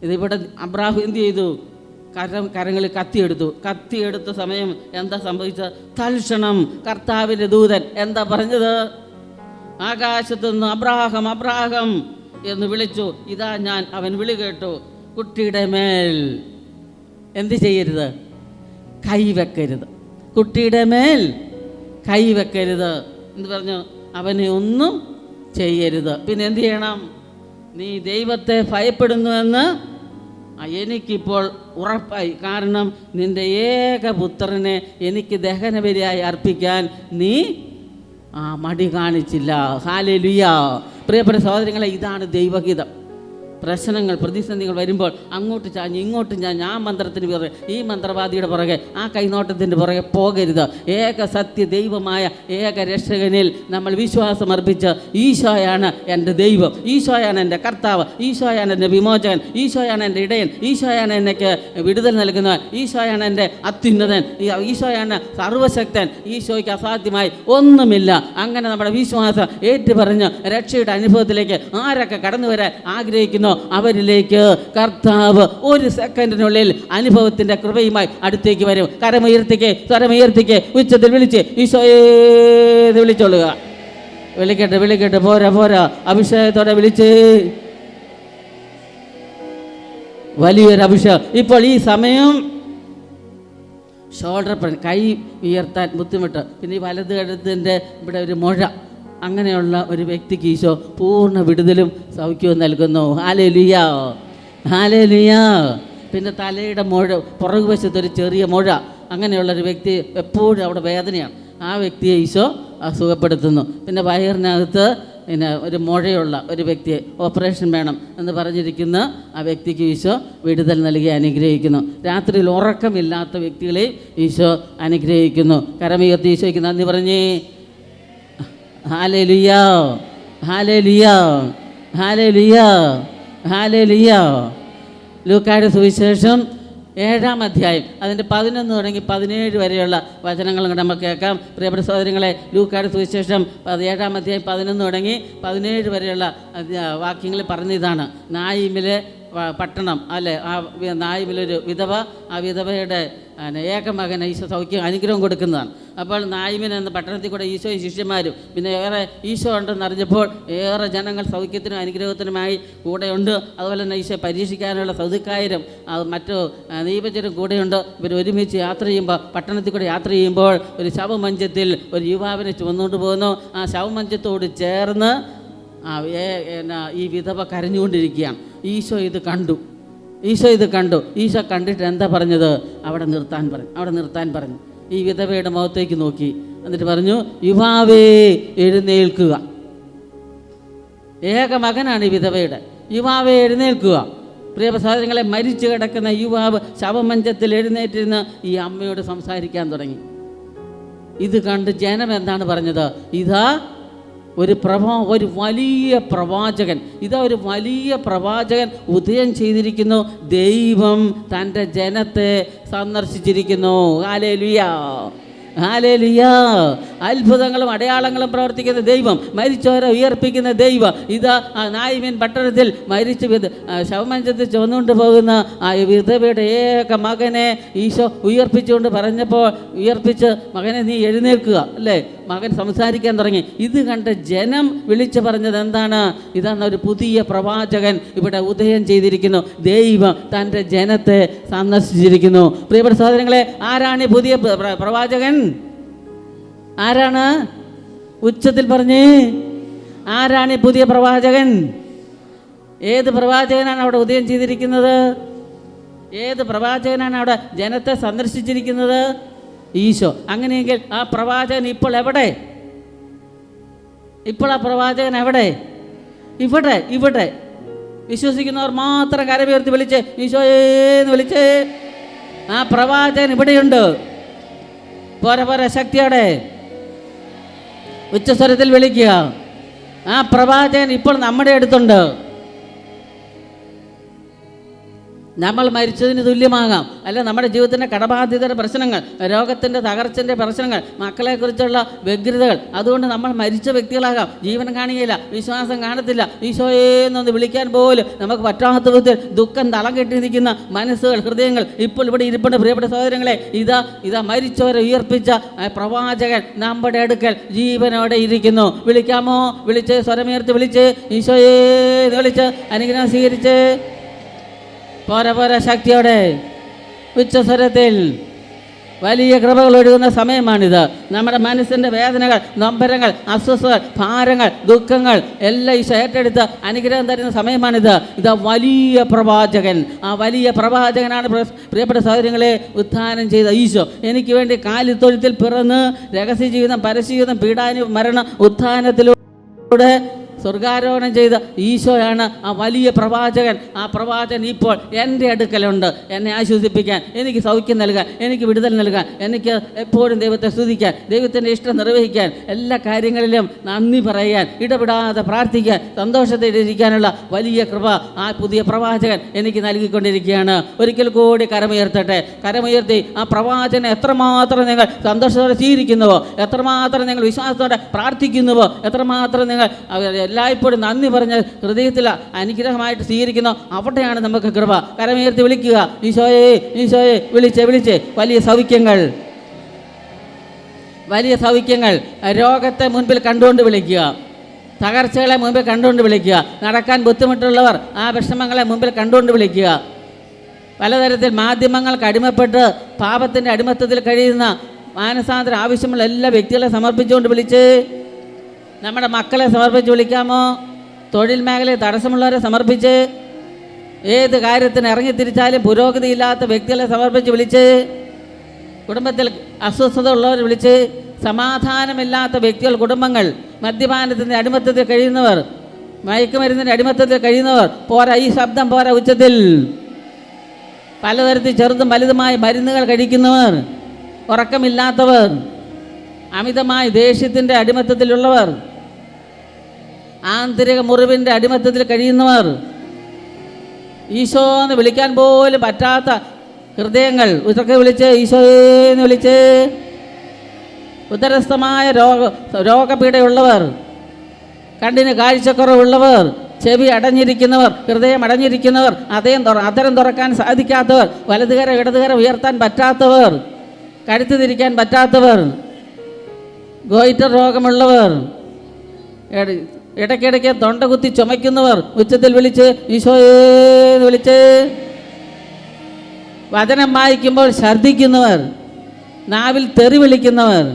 ഇതിവിടെ അബ്രാഹാം എന്ത് ചെയ്തു? കരങ്ങളിൽ കത്തിയെടുത്ത സമയം എന്താ സംഭവിച്ചത്? തൽക്ഷണം കർത്താവിൻ്റെ ദൂതൻ എന്താ പറഞ്ഞത്? ആകാശത്തു നിന്ന് അബ്രാഹാം എന്ന് വിളിച്ചു. ഇതാ ഞാൻ. അവൻ വിളി കേട്ടു. കുട്ടിയുടെ മേൽ എന്ത് ചെയ്യരുത്? കൈവെക്കരുത്. കുട്ടിയുടെ മേൽ കൈവെക്കരുത് എന്ന് പറഞ്ഞു. അവനെ ഒന്നും ചെയ്യരുത്. പിന്നെ എന്ത് ചെയ്യണം? നീ ദൈവത്തെ ഭയപ്പെടുന്നുവെന്ന് എനിക്കിപ്പോൾ ഉറപ്പായി, കാരണം നിൻ്റെ ഏകപുത്രനെ എനിക്ക് ദഹനബലിയായി അർപ്പിക്കാൻ നീ മടി കാണിച്ചില്ല. ഹല്ലേലൂയ. പ്രിയപ്പെട്ട സഹോദരങ്ങളെ, ഇതാണ് ദൈവഹിതം. പ്രശ്നങ്ങൾ, പ്രതിസന്ധികൾ വരുമ്പോൾ അങ്ങോട്ട് ചാഞ്ഞ് ഇങ്ങോട്ടും ചാഞ്ഞ് ആ മന്ത്രത്തിന് പുറകെ, ഈ മന്ത്രവാദിയുടെ പുറകെ, ആ കൈനോട്ടത്തിൻ്റെ പുറകെ പോകരുത്. ഏക സത്യ ദൈവമായ ഏക രക്ഷകനിൽ നമ്മൾ വിശ്വാസം അർപ്പിച്ച്, ഈശോയാണ് എൻ്റെ ദൈവം, ഈശോയാണ് എൻ്റെ കർത്താവ്, ഈശോയാണ് എൻ്റെ വിമോചകൻ, ഈശോയാണ് എൻ്റെ ഇടയൻ, ഈശോയാണ് എനിക്ക് വിടുതൽ നൽകുന്നവൻ, ഈശോയാണ് എൻ്റെ അത്യുന്നതൻ, ഈശോയാണ് സർവശക്തൻ, ഈശോയ്ക്ക് അസാധ്യമായി ഒന്നുമില്ല. അങ്ങനെ നമ്മുടെ വിശ്വാസം ഏറ്റുപറഞ്ഞ് രക്ഷയുടെ അനുഭവത്തിലേക്ക് ആരൊക്കെ കടന്നു വരാൻ ആഗ്രഹിക്കുന്നു അവരിലേക്ക് കർത്താവ് ഒരു സെക്കൻഡിനുള്ളിൽ അനുഭവത്തിൻ്റെ കൃപയുമായി അടുത്തേക്ക് വരും. കരമുയർത്തിക്ക് ഉച്ചത്തിൽ വിളിച്ച് ഈശോയെ വിളിച്ചോളുക. വിളിക്കട്ടെ, പോരാ, അഭിഷേകത്തോടെ വിളിച്ച്, വലിയൊരു അഭിഷേകം. ഇപ്പോൾ ഈ സമയം ഷോൾഡർ പെയിൻ, കൈ ഉയർത്താൻ ബുദ്ധിമുട്ട്, പിന്നെ ഈ വലത് കഴുത്തിൻ്റെ ഇവിടെ ഒരു മുഴ, അങ്ങനെയുള്ള ഒരു വ്യക്തിക്ക് ഈശോ പൂർണ്ണ വിടുതലും സൗഖ്യവും നൽകുന്നു. ഹല്ലേലൂയ. പിന്നെ തലയുടെ മുഴ, പുറകുവശത്തൊരു ചെറിയ മുഴ, അങ്ങനെയുള്ളൊരു വ്യക്തി എപ്പോഴും അവിടെ വേദനയാണ്, ആ വ്യക്തിയെ ഈശോ സുഖപ്പെടുത്തുന്നു. പിന്നെ വയറിനകത്ത് പിന്നെ ഒരു മുഴയുള്ള ഒരു വ്യക്തിയെ ഓപ്പറേഷൻ വേണം എന്ന് പറഞ്ഞിരിക്കുന്ന ആ വ്യക്തിക്ക് ഈശോ വിടുതൽ നൽകി അനുഗ്രഹിക്കുന്നു. രാത്രിയിൽ ഉറക്കമില്ലാത്ത വ്യക്തികളെയും ഈശോ അനുഗ്രഹിക്കുന്നു. കരമുയർത്തി ഈശോയ്ക്ക് നന്ദി പറഞ്ഞേ. Hallelujah, hallelujah, hallelujah, hallelujah. ലൂക്കായുടെ സുവിശേഷം 7-ാം അധ്യായം അതിൻ്റെ 11 തുടങ്ങി 17 വരെയുള്ള വചനങ്ങൾ നമുക്ക് കേൾക്കാം. പ്രിയപ്പെട്ട സഹോദരങ്ങളെ, ലൂക്കായുടെ സുവിശേഷം 7-ാം അധ്യായം 11 തുടങ്ങി 17 വരെയുള്ള വാക്യങ്ങൾ പറഞ്ഞതാണ്. നായിമിലെ പട്ടണം അല്ലേ, ആ നായിമിലൊരു വിധവ, ആ വിധവയുടെ ഏകമകൻ ഈശോ സൗഖ്യം അനുഗ്രഹം കൊടുക്കുന്നതാണ്. അപ്പോൾ നായിമിൻ എന്ന പട്ടണത്തിൽ കൂടെ ഈശോയും ശിഷ്യന്മാരും പിന്നെ ഏറെ ഈശോ ഉണ്ടെന്ന് അറിഞ്ഞപ്പോൾ ഏറെ ജനങ്ങൾ സൗഖ്യത്തിനും അനുഗ്രഹത്തിനുമായി കൂടെയുണ്ട്. അതുപോലെ തന്നെ ഈശോ പരീക്ഷിക്കാനുള്ള സൗദുക്കായരും മറ്റു ദീപചരും കൂടെയുണ്ട്. ഇവർ ഒരുമിച്ച് യാത്ര ചെയ്യുമ്പോൾ, പട്ടണത്തിൽ കൂടെ യാത്ര ചെയ്യുമ്പോൾ ഒരു ശവമഞ്ചത്തിൽ ഒരു യുവാവിനെ ചുമന്നുകൊണ്ട് പോകുന്നു. ആ ശവമഞ്ചത്തോട് ചേർന്ന് ഈ വിധവ കരഞ്ഞുകൊണ്ടിരിക്കുകയാണ്. ഈശോ ഇത് കണ്ടു. ഈശോ കണ്ടിട്ട് എന്താ പറഞ്ഞത്? അവിടെ നിർത്താൻ പറഞ്ഞു. ഈ വിധവയുടെ മുഖത്തേക്ക് നോക്കി എന്നിട്ട് പറഞ്ഞു, യുവാവേ എഴുന്നേൽക്കുക. ഏക മകനാണ് ഈ വിധവയുടെ. യുവാവേ എഴുന്നേൽക്കുക. പ്രിയ സഹോദരങ്ങളെ, മരിച്ചു കിടക്കുന്ന യുവാവ് ശവമഞ്ചത്തിൽ എഴുന്നേറ്റിരുന്ന് ഈ അമ്മയോട് സംസാരിക്കാൻ തുടങ്ങി. ഇത് കണ്ട് ജനം എന്താണ് പറഞ്ഞത്? ഇതാ ഒരു വലിയ പ്രവാചകൻ ഉദയം ചെയ്തിരിക്കുന്നു. ദൈവം തൻ്റെ ജനത്തെ സന്ദർശിച്ചിരിക്കുന്നു. Hallelujah, hallelujah. അത്ഭുതങ്ങളും അടയാളങ്ങളും പ്രവർത്തിക്കുന്ന ദൈവം, മരിച്ചവരെ ഉയർപ്പിക്കുന്ന ദൈവം. ഇതാ നായിമിൻ പട്ടണത്തിൽ മരിച്ചു ശവമഞ്ചത്തിൽ ചുവന്നുകൊണ്ട് പോകുന്ന ആ വിധവയുടെ ഏക മകനെ ഈശോ ഉയർപ്പിച്ചുകൊണ്ട് പറഞ്ഞപ്പോൾ, ഉയർപ്പിച്ച് മകനെ നീ എഴുന്നേൽക്കുക അല്ലേ, മകൻ സംസാരിക്കാൻ തുടങ്ങി. ഇത് കണ്ട് ജനം വിളിച്ചു പറഞ്ഞത് എന്താണ്? ഇതാണ് ഒരു പുതിയ പ്രവാചകൻ ഇവിടെ ഉദയം ചെയ്തിരിക്കുന്നു. ദൈവം തൻ്റെ ജനത്തെ സന്ദർശിച്ചിരിക്കുന്നു. പ്രിയപ്പെട്ട സഹോദരങ്ങളെ, ആരാണ് ഈ പുതിയ പ്രവാചകൻ? ആരാണ്? ഉച്ചത്തിൽ പറഞ്ഞേ, ആരാണ് ഈ പുതിയ പ്രവാചകൻ? ഏത് പ്രവാചകനാണ് അവിടെ ഉദയം ചെയ്തിരിക്കുന്നത്? ഏത് പ്രവാചകനാണ് അവിടെ ജനത്തെ സന്ദർശിച്ചിരിക്കുന്നത്? ഈശോ. അങ്ങനെയെങ്കിൽ ആ പ്രവാചകൻ ഇപ്പോൾ എവിടെ? ഇപ്പോൾ ആ പ്രവാചകൻ എവിടെ? ഇവിടെ വിശ്വസിക്കുന്നവർ മാത്രം കരമുയർത്തി വിളിച്ച് ഈശോയെന്ന് വിളിച്ച്, ആ പ്രവാചകൻ ഇവിടെയുണ്ട്. പോരാ, ശക്തിയോടെ ഉച്ചസ്വരത്തിൽ വിളിക്കുക. ആ പ്രവാചകൻ ഇപ്പോൾ നമ്മുടെ അടുത്തുണ്ട്. നമ്മൾ മരിച്ചതിന് തുല്യമാകാം. അല്ല, നമ്മുടെ ജീവിതത്തിൻ്റെ കടബാധ്യതയുടെ പ്രശ്നങ്ങൾ, രോഗത്തിൻ്റെ തകർച്ചൻ്റെ പ്രശ്നങ്ങൾ, മക്കളെക്കുറിച്ചുള്ള വ്യഗ്രതകൾ, അതുകൊണ്ട് നമ്മൾ മരിച്ച വ്യക്തികളാകാം. ജീവൻ കാണുകയില്ല, വിശ്വാസം കാണത്തില്ല, ഈശോയെന്നൊന്ന് വിളിക്കാൻ പോലും നമുക്ക് പറ്റാത്ത വിധത്തിൽ ദുഃഖം തളം കെട്ടി നിൽക്കുന്ന മനസ്സുകൾ, ഹൃദയങ്ങൾ ഇപ്പോൾ ഇവിടെ ഇരിപ്പുണ്ട്. പ്രിയപ്പെട്ട സഹോദരങ്ങളെ, ഇതാ മരിച്ചവരെ ഉയർപ്പിച്ച പ്രവാചകൻ നമ്മുടെ അടുക്കൽ ജീവനോടെ ഇരിക്കുന്നു. വിളിക്കാമോ? വിളിച്ച് സ്വരമുയർത്തി വിളിച്ച് ഈശോയെന്ന് വിളിച്ച് അനുഗ്രഹം സ്വീകരിച്ച് പോരാ, ശക്തിയോടെ ഉച്ചസ്വരത്തിൽ വലിയ കൃപകൾ ഒഴുകുന്ന സമയമാണിത്. നമ്മുടെ മനസ്സിൻ്റെ വേദനകൾ, നൊമ്പരങ്ങൾ, അസ്വസ്ഥതകൾ, ഭാരങ്ങൾ, ദുഃഖങ്ങൾ എല്ലാം ഈശോ ഏറ്റെടുത്ത് അനുഗ്രഹം തരുന്ന സമയമാണിത്. ഇത് വലിയ പ്രവാചകൻ, ആ വലിയ പ്രവാചകനാണ് പ്രിയപ്പെട്ട സഹോദരങ്ങളെ ഉത്ഥാനം ചെയ്ത ഈശോ. എനിക്ക് വേണ്ടി കാലിത്തൊഴുത്തിൽ പിറന്ന് രഹസ്യ ജീവിതം, പരസ്യജീവിതം, പീഡാനുഭവം, മരണം, ഉത്ഥാനത്തിലൂടെ സ്വർഗാരോഹണം ചെയ്ത ഈശോയാണ് ആ വലിയ പ്രവാചകൻ. ആ പ്രവാചകൻ ഇപ്പോൾ എൻ്റെ അടുക്കലുണ്ട്, എന്നെ ആശ്വസിപ്പിക്കാൻ, എനിക്ക് സൗഖ്യം നൽകാൻ, എനിക്ക് വിടുതൽ നൽകാൻ, എനിക്ക് എപ്പോഴും ദൈവത്തെ സ്തുതിക്കാൻ, ദൈവത്തിൻ്റെ ഇഷ്ടം നിർവഹിക്കാൻ, എല്ലാ കാര്യങ്ങളിലും നന്ദി പറയാൻ, ഇടപെടാതെ പ്രാർത്ഥിക്കാൻ, സന്തോഷത്തിലിരിക്കാനുള്ള വലിയ കൃപ ആ പുതിയ പ്രവാചകൻ എനിക്ക് നൽകിക്കൊണ്ടിരിക്കുകയാണ്. ഒരിക്കൽ കൂടി കരമുയർത്തട്ടെ. കരമുയർത്തി ആ പ്രവാചകനെ എത്രമാത്രം നിങ്ങൾ സന്തോഷത്തോടെ സ്വീകരിക്കുന്നുവോ, എത്രമാത്രം നിങ്ങൾ വിശ്വാസത്തോടെ പ്രാർത്ഥിക്കുന്നുവോ, എത്രമാത്രം നിങ്ങൾ എല്ലായ്പ്പോഴും നന്ദി പറഞ്ഞ് ഹൃദയത്തിൽ അനുഗ്രഹമായിട്ട് സ്വീകരിക്കുന്നു, അവിടെയാണ് നമുക്ക് കൃപ. കരമുയർത്തി വിളിക്കുക, ഈശോയെ ഈശോയെ, വിളിച്ച് വലിയ സൗഖ്യങ്ങൾ, വലിയ സൗഖ്യങ്ങൾ രോഗത്തെ മുൻപിൽ കണ്ടുകൊണ്ട് വിളിക്കുക, തകർച്ചകളെ മുൻപിൽ കണ്ടുകൊണ്ട് വിളിക്കുക, നടക്കാൻ ബുദ്ധിമുട്ടുള്ളവർ ആ വിഷമങ്ങളെ മുൻപിൽ കണ്ടുകൊണ്ട് വിളിക്കുക. പലതരത്തിൽ മാധ്യമങ്ങൾക്ക് അടിമപ്പെട്ട് പാപത്തിൻ്റെ അടിമത്തത്തിൽ കഴിയുന്ന മാനസാന്തരം ആവശ്യമുള്ള എല്ലാ വ്യക്തികളെ സമർപ്പിച്ചുകൊണ്ട് വിളിച്ച്, നമ്മുടെ മക്കളെ സമർപ്പിച്ച് വിളിക്കാമോ, തൊഴിൽ മേഖലയിൽ തടസ്സമുള്ളവരെ സമർപ്പിച്ച്, ഏത് കാര്യത്തിന് ഇറങ്ങിത്തിരിച്ചാലും പുരോഗതിയില്ലാത്ത വ്യക്തികളെ സമർപ്പിച്ച് വിളിച്ച്, കുടുംബത്തിൽ അസ്വസ്ഥത ഉള്ളവർ വിളിച്ച്, സമാധാനമില്ലാത്ത വ്യക്തികൾ, കുടുംബങ്ങൾ, മദ്യപാനത്തിൻ്റെ അടിമത്തത്തിൽ കഴിയുന്നവർ, മയക്കുമരുന്നിൻ്റെ അടിമത്തത്തിൽ കഴിയുന്നവർ, പോരാ ഈ ശബ്ദം പോരാ, ഉച്ചത്തിൽ പലതരത്തിൽ ചെറുതും വലുതുമായ മരുന്നുകൾ കഴിക്കുന്നവർ, ഉറക്കമില്ലാത്തവർ, അമിതമായ ദേഷ്യത്തിൻ്റെ അടിമത്തത്തിലുള്ളവർ, ആന്തരിക മുറിവിൻ്റെ അടിമത്തത്തിൽ കഴിയുന്നവർ, ഈശോ എന്ന് വിളിക്കാൻ പോലും പറ്റാത്ത ഹൃദയങ്ങൾ ഇതൊക്കെ വിളിച്ച് ഈശോയെന്ന് വിളിച്ച്, ഉദരസ്ഥമായ രോഗപീഠയുള്ളവർ, കണ്ണിന് കാഴ്ചക്കുറവുള്ളവർ, ചെവി അടഞ്ഞിരിക്കുന്നവർ, ഹൃദയം അടഞ്ഞിരിക്കുന്നവർ, അതരം തുറക്കാൻ സാധിക്കാത്തവർ, വലതുകര ഇടതുകര ഉയർത്താൻ പറ്റാത്തവർ, കഴുത്ത് തിരിക്കാൻ പറ്റാത്തവർ, ഗോയിറ്റർ രോഗമുള്ളവർ, ഇടയ്ക്കിടയ്ക്ക് തൊണ്ട കുത്തി ചുമയ്ക്കുന്നവർ, ഉച്ചത്തിൽ വിളിച്ച് ഈശോയെന്ന് വിളിച്ച്, വചനം വായിക്കുമ്പോൾ ഛർദ്ദിക്കുന്നവർ, നാവിൽ തെറി വിളിക്കുന്നവർ,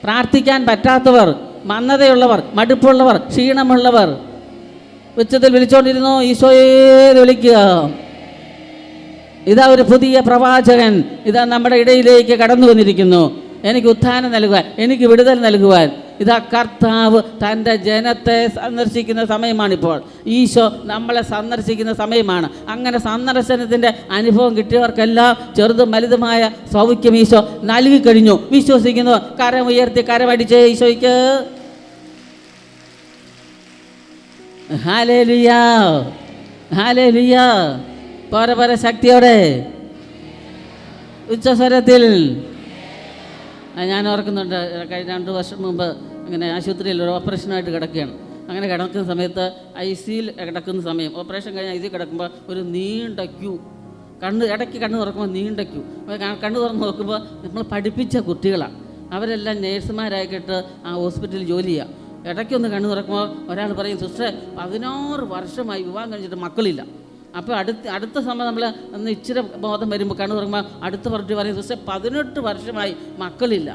പ്രാർത്ഥിക്കാൻ പറ്റാത്തവർ, മന്ദതയുള്ളവർ, മടുപ്പുള്ളവർ, ക്ഷീണമുള്ളവർ, ഉച്ചത്തിൽ വിളിച്ചുകൊണ്ടിരുന്നു ഈശോയെന്ന് വിളിക്കുക. ഇതാ ഒരു പുതിയ പ്രവാചകൻ ഇതാ നമ്മുടെ ഇടയിലേക്ക് കടന്നു വന്നിരിക്കുന്നു. എനിക്ക് ഉത്ഥാനം നൽകുവാൻ, എനിക്ക് വിടുതൽ നൽകുവാൻ. ഇതാ കർത്താവ് തൻ്റെ ജനത്തെ സന്ദർശിക്കുന്ന സമയമാണിപ്പോൾ. ഈശോ നമ്മളെ സന്ദർശിക്കുന്ന സമയമാണ്. അങ്ങനെ സന്ദർശനത്തിൻ്റെ അനുഭവം കിട്ടിയവർക്കെല്ലാം ചെറുതും വലുതുമായ സൗഖ്യം ഈശോ നൽകിക്കഴിഞ്ഞു. വിശ്വസിക്കുന്നു. കരമുയർത്തി കരമടിച്ച് ഈശോയ്ക്ക് ഹല്ലേലൂയ, ഹല്ലേലൂയ. പരപര ശക്തിയോടെ ഉച്ചസ്വരത്തിൽ. ഞാൻ ഓർക്കുന്നുണ്ട്, കഴിഞ്ഞ 2 വർഷം മുമ്പ് ഇങ്ങനെ ആശുപത്രിയിൽ ഒരു ഓപ്പറേഷനായിട്ട് കിടക്കുകയാണ്. അങ്ങനെ കിടക്കുന്ന സമയത്ത് ICUയിൽ കിടക്കുന്ന സമയം, ഓപ്പറേഷൻ കഴിഞ്ഞ് ICU കിടക്കുമ്പോൾ ഒരു നീണ്ട ക്യൂ, ഇടയ്ക്ക് കണ്ണ് തുറക്കുമ്പോൾ നീണ്ട ക്യൂ. കണ്ണ് തുറന്ന് നോക്കുമ്പോൾ നമ്മൾ പഠിപ്പിച്ച കുട്ടികളാണ്, അവരെല്ലാം നേഴ്സുമാരായിട്ട് ആ ഹോസ്പിറ്റലിൽ ജോലി ചെയ്യുക. ഇടയ്ക്കൊന്ന് കണ്ണ് തുറക്കുമ്പോൾ ഒരാൾ പറയും, സിസ്റ്ററെ 16 വർഷമായി വിവാഹം കഴിച്ചിട്ട് മക്കളില്ല. അപ്പോൾ അടുത്ത സമയം നമ്മൾ ഒന്ന് ഇച്ചിരി ബോധം വരുമ്പോൾ കണ്ണു തുറക്കുമ്പോൾ അടുത്ത പറഞ്ഞിട്ട് പറയും, സിസ്റ്റർ 18 വർഷമായി മക്കളില്ല.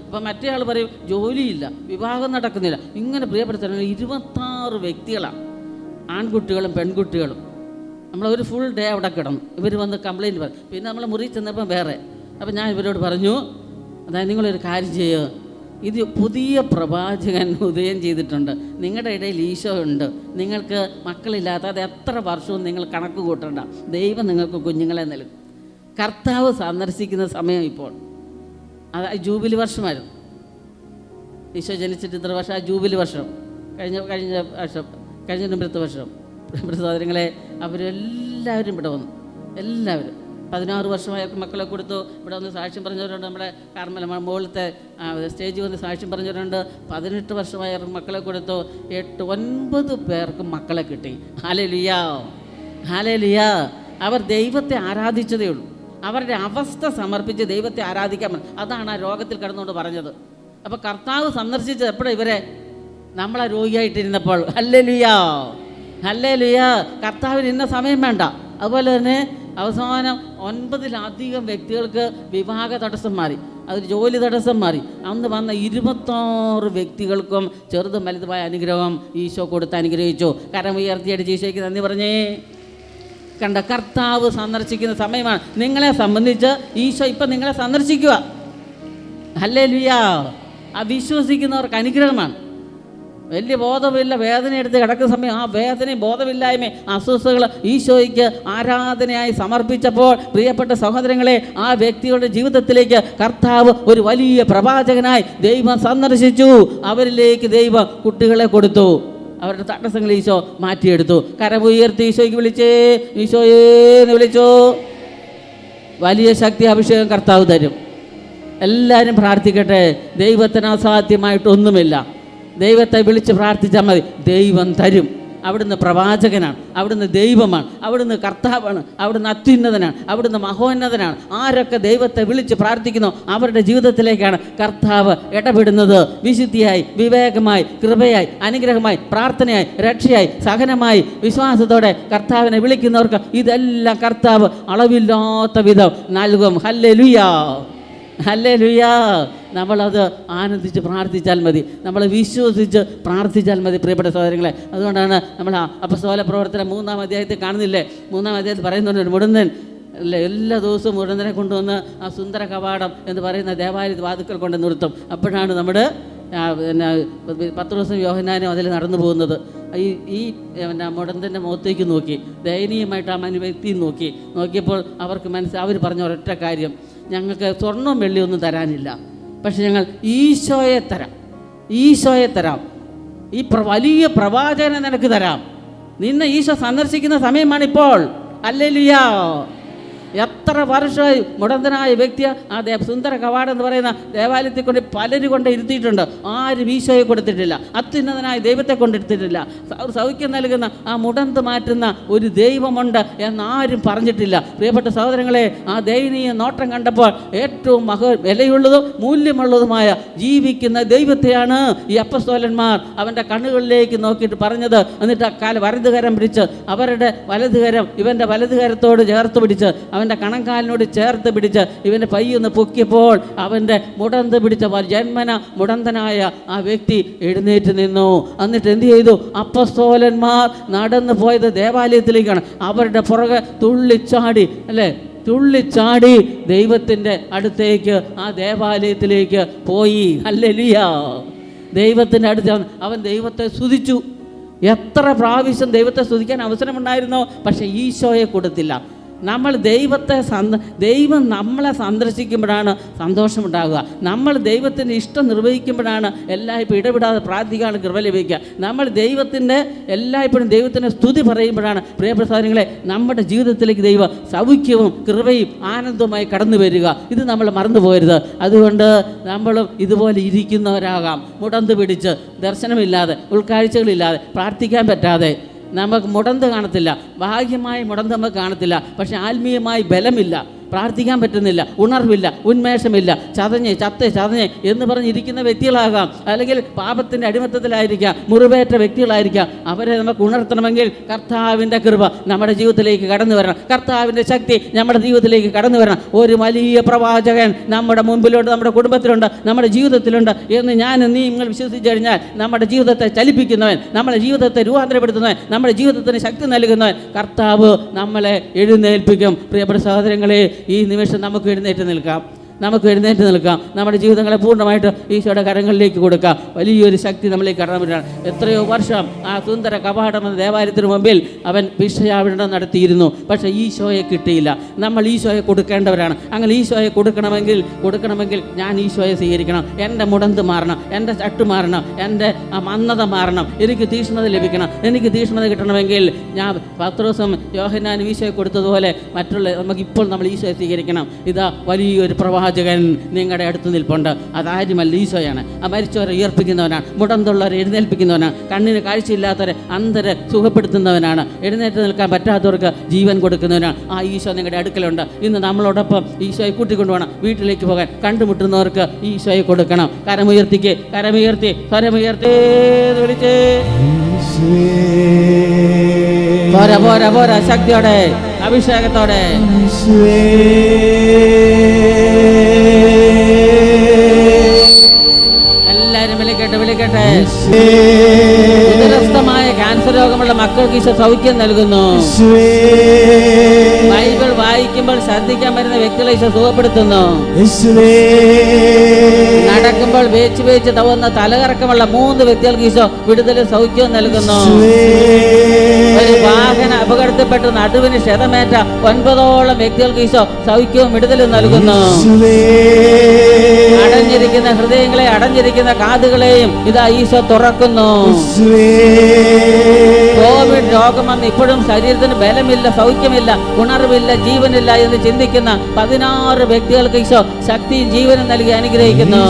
അപ്പോൾ മറ്റേ ആൾ പറയും ജോലിയില്ല, വിവാഹം നടക്കുന്നില്ല. ഇങ്ങനെ പ്രിയപ്പെടുത്തുന്ന 26 വ്യക്തികളാണ്, ആൺകുട്ടികളും പെൺകുട്ടികളും. നമ്മളൊരു ഫുൾ ഡേ അവിടെ കിടന്നു. ഇവർ വന്ന് കംപ്ലയിൻറ്റ് പറയും. പിന്നെ നമ്മൾ മുറി ചെന്നപ്പോൾ വേറെ. അപ്പോൾ ഞാൻ ഇവരോട് പറഞ്ഞു, അതായത് നിങ്ങളൊരു കാര്യം ചെയ്യുക, ഇത് പുതിയ പ്രവാചകൻ ഉദയം ചെയ്തിട്ടുണ്ട്, നിങ്ങളുടെ ഇടയിൽ ഈശോ ഉണ്ട്, നിങ്ങൾക്ക് മക്കളില്ലാത്ത അത് എത്ര വർഷവും നിങ്ങൾ കണക്ക് കൂട്ടണ്ട, ദൈവം നിങ്ങൾക്ക് കുഞ്ഞുങ്ങളെ നൽകും. കർത്താവ് സന്ദർശിക്കുന്ന സമയം ഇപ്പോൾ. അത് ജൂബിലി വർഷമായിരുന്നു. ഈശോ ജനിച്ചിട്ട് ഇത്ര വർഷം, ആ ജൂബിലി വർഷം കഴിഞ്ഞ വർഷം, കഴിഞ്ഞ മുമ്പത്തെ വർഷം. സഹോദരങ്ങളെ, അവരെല്ലാവരും ഇവിടെ വന്നു. എല്ലാവരും 16 വർഷമായവർക്ക് മക്കളെ കൊടുത്തു. ഇവിടെ വന്ന് സാക്ഷ്യം പറഞ്ഞവരുണ്ട്. നമ്മുടെ കാർമല മുകളിലത്തെ സ്റ്റേജിൽ വന്ന് സാക്ഷ്യം പറഞ്ഞവരുണ്ട്. 18 വർഷമായവർക്ക് മക്കളെ കൊടുത്തു. 8-9 പേർക്ക് മക്കളെ കിട്ടി. Hallelujah, hallelujah. അവർ ദൈവത്തെ ആരാധിച്ചതേ ഉള്ളൂ. അവരുടെ അവസ്ഥ സമർപ്പിച്ച് ദൈവത്തെ ആരാധിക്കാൻ. അതാണ് ആ രോഗത്തിൽ കിടന്നുകൊണ്ട് പറഞ്ഞത്. അപ്പോൾ കർത്താവ് സന്ദർശിച്ചത് എപ്പോഴാണ്? ഇവരെ നമ്മളെ രോഗിയായിട്ടിരുന്നപ്പോൾ. Hallelujah, hallelujah. കർത്താവിന് ഇന്ന സമയം വേണ്ട. അതുപോലെ തന്നെ അവസാനം 9-ലധികം വ്യക്തികൾക്ക് വിവാഹ തടസ്സം മാറി, അതൊരു ജോലി തടസ്സം മാറി. അന്ന് വന്ന 26 വ്യക്തികൾക്കും ചെറുതും വലുതുമായ അനുഗ്രഹം ഈശോ കൊടുത്ത് അനുഗ്രഹിച്ചു. കരം ഉയർത്തിയിട്ട് ഈശോയ്ക്ക് നന്ദി പറഞ്ഞേ. കണ്ട, കർത്താവ് സന്ദർശിക്കുന്ന സമയമാണ്. നിങ്ങളെ സംബന്ധിച്ച് ഈശോ ഇപ്പം നിങ്ങളെ സന്ദർശിക്കുക. ഹല്ലേലൂയ. ആ വിശ്വസിക്കുന്നവർക്ക് അനുഗ്രഹമാണ്. വലിയ ബോധമില്ല, വേദന എടുത്ത് കിടക്കുന്ന സമയം ആ വേദനയും ബോധമില്ലായ്മ അസ്വസ്ഥതകൾ ഈശോയ്ക്ക് ആരാധനയായി സമർപ്പിച്ചപ്പോൾ പ്രിയപ്പെട്ട സഹോദരങ്ങളെ, ആ വ്യക്തികളുടെ ജീവിതത്തിലേക്ക് കർത്താവ് ഒരു വലിയ പ്രവാചകനായി ദൈവം സന്ദർശിച്ചു. അവരിലേക്ക് ദൈവം കുട്ടികളെ കൊടുത്തു. അവരുടെ തടസ്സങ്ങൾ ഈശോ മാറ്റിയെടുത്തു. കരമുയർത്തി ഈശോയ്ക്ക് വിളിച്ചേ, ഈശോയേന്ന് വിളിച്ചോ. വലിയ ശക്തി അഭിഷേകം കർത്താവ് തരും. എല്ലാവരും പ്രാർത്ഥിക്കട്ടെ. ദൈവത്തിന് അസാധ്യമായിട്ടൊന്നുമില്ല. ദൈവത്തെ വിളിച്ച് പ്രാർത്ഥിച്ചാൽ മതി, ദൈവം തരും. അവിടുന്ന് പ്രവാചകനാണ്, അവിടുന്ന് ദൈവമാണ്, അവിടുന്ന് കർത്താവാണ്, അവിടുന്ന് അത്യുന്നതനാണ്, അവിടുന്ന് മഹോന്നതനാണ്. ആരൊക്കെ ദൈവത്തെ വിളിച്ച് പ്രാർത്ഥിക്കുന്നോ അവരുടെ ജീവിതത്തിലേക്കാണ് കർത്താവ് ഇടപെടുന്നത്. വിശുദ്ധിയായി, വിവേകമായി, കൃപയായി, അനുഗ്രഹമായി, പ്രാർത്ഥനയായി, രക്ഷയായി, സഹനമായി, വിശ്വാസത്തോടെ കർത്താവിനെ വിളിക്കുന്നവർക്ക് ഇതെല്ലാം കർത്താവ് അളവില്ലാത്ത വിധം നൽകും. ഹല്ലേലൂയാ, ഹല്ലേലൂയാ. നമ്മളത് ആനന്ദിച്ച് പ്രാർത്ഥിച്ചാൽ മതി, നമ്മൾ വിശ്വസിച്ച് പ്രാർത്ഥിച്ചാൽ മതി പ്രിയപ്പെട്ട സഹോദരങ്ങളെ. അതുകൊണ്ടാണ് നമ്മൾ അപ്പസ്തോല പ്രവർത്തനം 3-ാം അധ്യായത്തിൽ കാണുന്നില്ലേ, 3-ാം അധ്യായത്തിൽ പറയുന്നുണ്ട്, മുടന്തൻ എല്ലാ ദിവസവും മുടന്തനെ കൊണ്ടുവന്ന് ആ സുന്ദര കവാടം എന്ന് പറയുന്ന ദേവാലയ വാതുക്കൽ കൊണ്ട് നിർത്തും. അപ്പോഴാണ് നമ്മുടെ പിന്നെ പത്രോസും യോഹന്നാനും അതിൽ നടന്നു പോകുന്നത്. ഈ മുടന്തൻ്റെ മുഖത്തേക്ക് നോക്കി, ദയനീയമായിട്ട് ആ വ്യക്തിയും നോക്കിയപ്പോൾ അവർക്ക് അവർ പറഞ്ഞ ഒരൊറ്റ കാര്യം, ഞങ്ങൾക്ക് സ്വർണ്ണവും വെള്ളിയൊന്നും തരാനില്ല, പക്ഷെ ഞങ്ങൾ ഈശോയെ തരാം. ഈ വലിയ പ്രവാചകനെ നിനക്ക് തരാം. നിന്നെ ഈശോ സന്ദർശിക്കുന്ന സമയമാണിപ്പോൾ. ഹല്ലേലൂയ. എത്ര വർഷമായി മുടന്തനായ വ്യക്തിയെ ആ സുന്ദര കവാടം എന്ന് പറയുന്ന ദേവാലയത്തിൽ കൊണ്ട് പലരും കൊണ്ട് ഇരുത്തിയിട്ടുണ്ട്. ആരും ഈശോയെ കൊടുത്തിട്ടില്ല, അത്യുന്നതനായ ദൈവത്തെ കൊണ്ടിരുത്തിയിട്ടില്ല. സൗഖ്യം നൽകുന്ന ആ മുടന്ത് മാറ്റുന്ന ഒരു ദൈവമുണ്ട് എന്നാരും പറഞ്ഞിട്ടില്ല. പ്രിയപ്പെട്ട സഹോദരങ്ങളെ, ആ ദയനീയ നോട്ടം കണ്ടപ്പോൾ ഏറ്റവും വിലയുള്ളതും മൂല്യമുള്ളതുമായ ജീവിക്കുന്ന ദൈവത്തെയാണ് ഈ അപ്പസ്തോലന്മാർ അവൻ്റെ കണ്ണുകളിലേക്ക് നോക്കിയിട്ട് പറഞ്ഞത്. എന്നിട്ട് ആ വലതുകരം പിടിച്ച് അവരുടെ വലതുകരം ഇവൻ്റെ വലതുകരത്തോട് ചേർത്ത് പിടിച്ച് അവൻ്റെ കണങ്കാലിനോട് ചേർത്ത് പിടിച്ച് ഇവൻ്റെ പയ്യൊന്ന് പൊക്കിയപ്പോൾ അവൻ്റെ മുടന്ത് പിടിച്ച ജന്മന മുടന്തനായ ആ വ്യക്തി എഴുന്നേറ്റ് നിന്നു. എന്നിട്ട് എന്ത് ചെയ്തു? അപ്പസ്തോലന്മാർ നടന്നു പോയത് ദേവാലയത്തിലേക്കാണ്. അവരുടെ പുറകെ തുള്ളിച്ചാടി ദൈവത്തിൻ്റെ അടുത്തേക്ക് ആ ദേവാലയത്തിലേക്ക് പോയി. ഹല്ലേലൂയ. ദൈവത്തിൻ്റെ അടുത്ത് അവൻ ദൈവത്തെ സ്തുതിച്ചു. എത്ര പ്രാവശ്യം ദൈവത്തെ സ്തുതിക്കാൻ അവസരമുണ്ടായിരുന്നോ, പക്ഷേ ഈശോയെ കൊടുത്തില്ല. ദൈവം നമ്മളെ സന്ദർശിക്കുമ്പോഴാണ് സന്തോഷമുണ്ടാകുക. നമ്മൾ ദൈവത്തിൻ്റെ ഇഷ്ടം നിർവഹിക്കുമ്പോഴാണ് എല്ലായ്പ്പോഴും ഇടപെടാതെ പ്രാർത്ഥിക്കാനുള്ള കൃപ ലഭിക്കുക. നമ്മൾ എല്ലായ്പ്പോഴും ദൈവത്തിൻ്റെ സ്തുതി പറയുമ്പോഴാണ് പ്രിയപ്പെട്ട സഹോദരങ്ങളെ നമ്മുടെ ജീവിതത്തിലേക്ക് ദൈവം സൗഖ്യവും കൃപയും ആനന്ദവുമായി കടന്നു വരിക. ഇത് നമ്മൾ മറന്നു പോകരുത്. അതുകൊണ്ട് നമ്മളും ഇതുപോലെ ഇരിക്കുന്നവരാകാം. മുടന്ത് പിടിച്ച് ദർശനമില്ലാതെ ഉൾക്കാഴ്ചകളില്ലാതെ പ്രാർത്ഥിക്കാൻ പറ്റാതെ നമുക്ക് മുടന്ത് കാണത്തില്ല, ബാഹ്യമായി മുടന്ത് നമുക്ക് കാണത്തില്ല, പക്ഷെ ആത്മീയമായി ബലമില്ല, പ്രാർത്ഥിക്കാൻ പറ്റുന്നില്ല, ഉണർവില്ല, ഉന്മേഷമില്ല, ചതഞ്ഞ് എന്ന് പറഞ്ഞിരിക്കുന്ന വ്യക്തികളാകാം. അല്ലെങ്കിൽ പാപത്തിൻ്റെ അടിമത്തത്തിലായിരിക്കാം, മുറിവേറ്റ വ്യക്തികളായിരിക്കാം. അവരെ നമുക്ക് ഉണർത്തണമെങ്കിൽ കർത്താവിൻ്റെ കൃപ നമ്മുടെ ജീവിതത്തിലേക്ക് കടന്നു വരണം, കർത്താവിൻ്റെ ശക്തി നമ്മുടെ ജീവിതത്തിലേക്ക് കടന്നു വരണം. ഒരു വലിയ പ്രവാചകൻ നമ്മുടെ മുമ്പിലുണ്ട്, നമ്മുടെ കുടുംബത്തിലുണ്ട്, നമ്മുടെ ജീവിതത്തിലുണ്ട് എന്ന് നിങ്ങൾ വിശ്വസിച്ച് കഴിഞ്ഞാൽ നമ്മുടെ ജീവിതത്തെ ചലിപ്പിക്കുന്നവൻ, നമ്മുടെ ജീവിതത്തെ രൂപാന്തരപ്പെടുത്തുന്നവൻ, നമ്മുടെ ജീവിതത്തിന് ശക്തി നൽകുന്നവൻ കർത്താവ് നമ്മളെ എഴുന്നേൽപ്പിക്കും. പ്രിയപ്പെട്ട സഹോദരങ്ങളെ, ഈ നിമിഷം നമുക്ക് എഴുന്നേറ്റ് നിൽക്കാം. നമ്മുടെ ജീവിതങ്ങളെ പൂർണ്ണമായിട്ട് ഈശോയുടെ കരങ്ങളിലേക്ക് കൊടുക്കാം. വലിയൊരു ശക്തി നമ്മളിലേക്ക് കടന്നു വരികയാണ്. എത്രയോ വർഷം ആ സുന്ദര കവാടം എന്ന ദേവാലയത്തിന് മുമ്പിൽ അവൻ ഭിക്ഷയാവരണം നടത്തിയിരുന്നു, പക്ഷേ ഈശോയെ കിട്ടിയില്ല. നമ്മൾ ഈശോയെ കൊടുക്കേണ്ടവരാണ്. അങ്ങനെ ഈശോയെ കൊടുക്കണമെങ്കിൽ ഞാൻ ഈശോയെ സ്വീകരിക്കണം. എൻ്റെ മുടന്ത് മാറണം, എൻ്റെ ചട്ട് മാറണം, എൻ്റെ ആ മന്ദത മാറണം, എനിക്ക് തീക്ഷ്ണത ലഭിക്കണം. എനിക്ക് തീക്ഷ്ണത കിട്ടണമെങ്കിൽ ഞാൻ പത്രോസും യോഹന്നാനും ഈശോയെ കൊടുത്തതുപോലെ നമുക്കിപ്പോൾ നമ്മൾ ഈശോയെ സ്വീകരിക്കണം. ഇതാ വലിയൊരു പ്രവാചകൻ നിങ്ങളുടെ അടുത്ത് നിൽപ്പുണ്ട്. അതാരുമല്ല, ഈശോയാണ്. ആ മരിച്ചവരെ ഉയർപ്പിക്കുന്നവനാണ്, മുടന്തുള്ളവരെ എഴുന്നേൽപ്പിക്കുന്നവനാണ്, കണ്ണിന് കാഴ്ചയില്ലാത്തവരെ അന്ധരെ സുഖപ്പെടുത്തുന്നവനാണ്, എഴുന്നേറ്റ് നിൽക്കാൻ പറ്റാത്തവർക്ക് ജീവൻ കൊടുക്കുന്നവനാണ്. ആ ഈശോ നിങ്ങളുടെ അടുക്കലുണ്ട്. ഇന്ന് നമ്മളോടൊപ്പം ഈശോയെ കൂട്ടിക്കൊണ്ടുപോകണം. വീട്ടിലേക്ക് പോകാൻ കണ്ടുമുട്ടുന്നവർക്ക് ഈശോയെ കൊടുക്കണം. കരമുയർത്തി വിളിച്ചേ. പോരാ പോരാ പോരാ, ശക്തിയോടെ അഭിഷേകത്തോടെ. എല്ലാരും വിളിക്കട്ടെ വിളിക്കട്ടെ. ഉദരസ്ഥമായ ക്യാൻസർ രോഗമുള്ള മക്കൾക്ക് ഈശോ സൗഖ്യം നൽകുന്നു. ബൈബിൾ വായിക്കുമ്പോൾ ശ്രദ്ധിക്കാൻ വരുന്ന വ്യക്തികളെ ഈശോ സുഖപ്പെടുത്തുന്നു. നടക്കുമ്പോൾ വേച്ച് വേച്ച് തവുന്ന തലകറക്കമുള്ള 3 വ്യക്തികൾക്ക് ഈശോ വിടുതലും സൗഖ്യവും നൽകുന്നു. ഒരു വാഹന അപകടത്തിൽപ്പെട്ട് നടുവിന് ക്ഷതമേറ്റ 9ഓളം വ്യക്തികൾക്ക് ഈശോ സൗഖ്യവും വിടുതലും നൽകുന്നു. അടഞ്ഞിരിക്കുന്ന ഹൃദയങ്ങളെ, അടഞ്ഞിരിക്കുന്ന കാതുകളെയും ഇതാ ഈശോ തുറക്കുന്നു. കോവിഡ് രോഗം വന്ന് ഇപ്പോഴും ശരീരത്തിന് ബലമില്ല, സൗഖ്യമില്ല, ഉണർവില്ല, ജീവനില്ല എന്ന് ചിന്തിക്കുന്ന 16 വ്യക്തികൾക്ക് ഈശോ ശക്തിയും ജീവനും നൽകി അനുഗ്രഹിക്കുന്നു.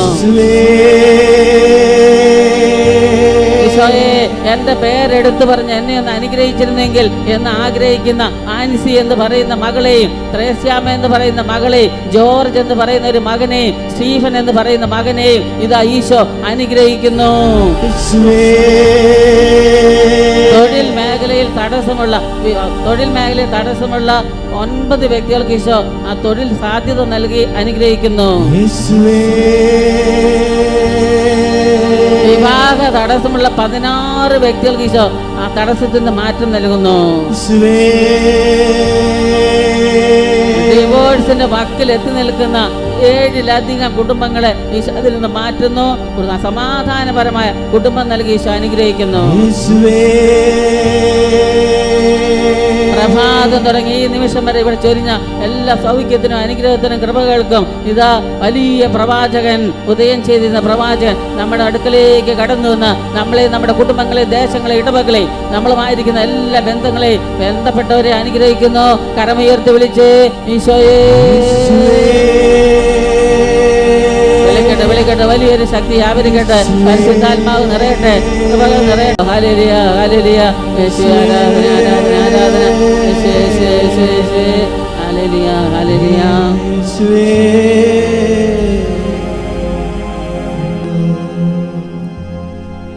ഈശോയെ, എന്റെ പേരെടുത്തു പറഞ്ഞ് എന്നെ ഒന്ന് അനുഗ്രഹിച്ചിരുന്നെങ്കിൽ എന്ന് ആഗ്രഹിക്കുന്ന ആൻസി എന്ന് പറയുന്ന മകളെയും, ത്രേസ്യാമ എന്ന് പറയുന്ന മകളെയും, ജോർജ് എന്ന് പറയുന്ന ഒരു മകനെയും, സ്റ്റീഫൻ എന്ന് പറയുന്ന മകനെയും ഇതാ ഈശോ അനുഗ്രഹിക്കുന്നു. തൊഴിൽ മേഖലയിൽ തടസ്സമുള്ള 9 വ്യക്തികൾക്ക് ഈശോ ആ തൊഴിൽ സാധ്യത നൽകി അനുഗ്രഹിക്കുന്നു. വിവാഹ തടസ്സമുള്ള 16 വ്യക്തികൾക്ക് ഈശോ ആ തടസ്സത്തിൽ നിന്ന് മാറ്റം നൽകുന്നു. ഡിവോഴ്സിന്റെ വക്കിൽ എത്തി നിൽക്കുന്ന 7ലധികം കുടുംബങ്ങളെ ഈശോ അതിൽ നിന്ന് മാറ്റുന്നു. സമാധാനപരമായ കുടുംബം നൽകി ഈശോ അനുഗ്രഹിക്കുന്നു. പ്രഭാതം തുടങ്ങി ഈ നിമിഷം വരെ ഇവിടെ ചൊരിഞ്ഞ എല്ലാ സൗഖ്യത്തിനും അനുഗ്രഹത്തിനും കൃപകൾക്കും ഇതാ വലിയ പ്രവാചകൻ, ഉദയം ചെയ്തിരുന്ന പ്രവാചകൻ നമ്മുടെ അടുക്കലേക്ക് കടന്നു വന്ന് നമ്മളെ, നമ്മുടെ കുടുംബങ്ങളെ, ദേശങ്ങളെ, ഇടവകളെ, നമ്മളുമായിരിക്കുന്ന എല്ലാ ബന്ധങ്ങളെയും ബന്ധപ്പെട്ടവരെ അനുഗ്രഹിക്കുന്നു. കരമുയർത്തി വിളിച്ച് ഈശോയെ വിളിക്കട്ടെ വിളിക്കട്ടെ. വലിയൊരു ശക്തി ആവരിക്കട്ടെ. പരിശുദ്ധാത്മാവ് നിറയട്ടെ, കൃപകൾ നിറയട്ടെ. Hallelujah hallelujah. യേശുവേ ആരാധന ആരാധന ആരാധന. യേശുവേ യേശുവേ യേശുവേ. Hallelujah hallelujah.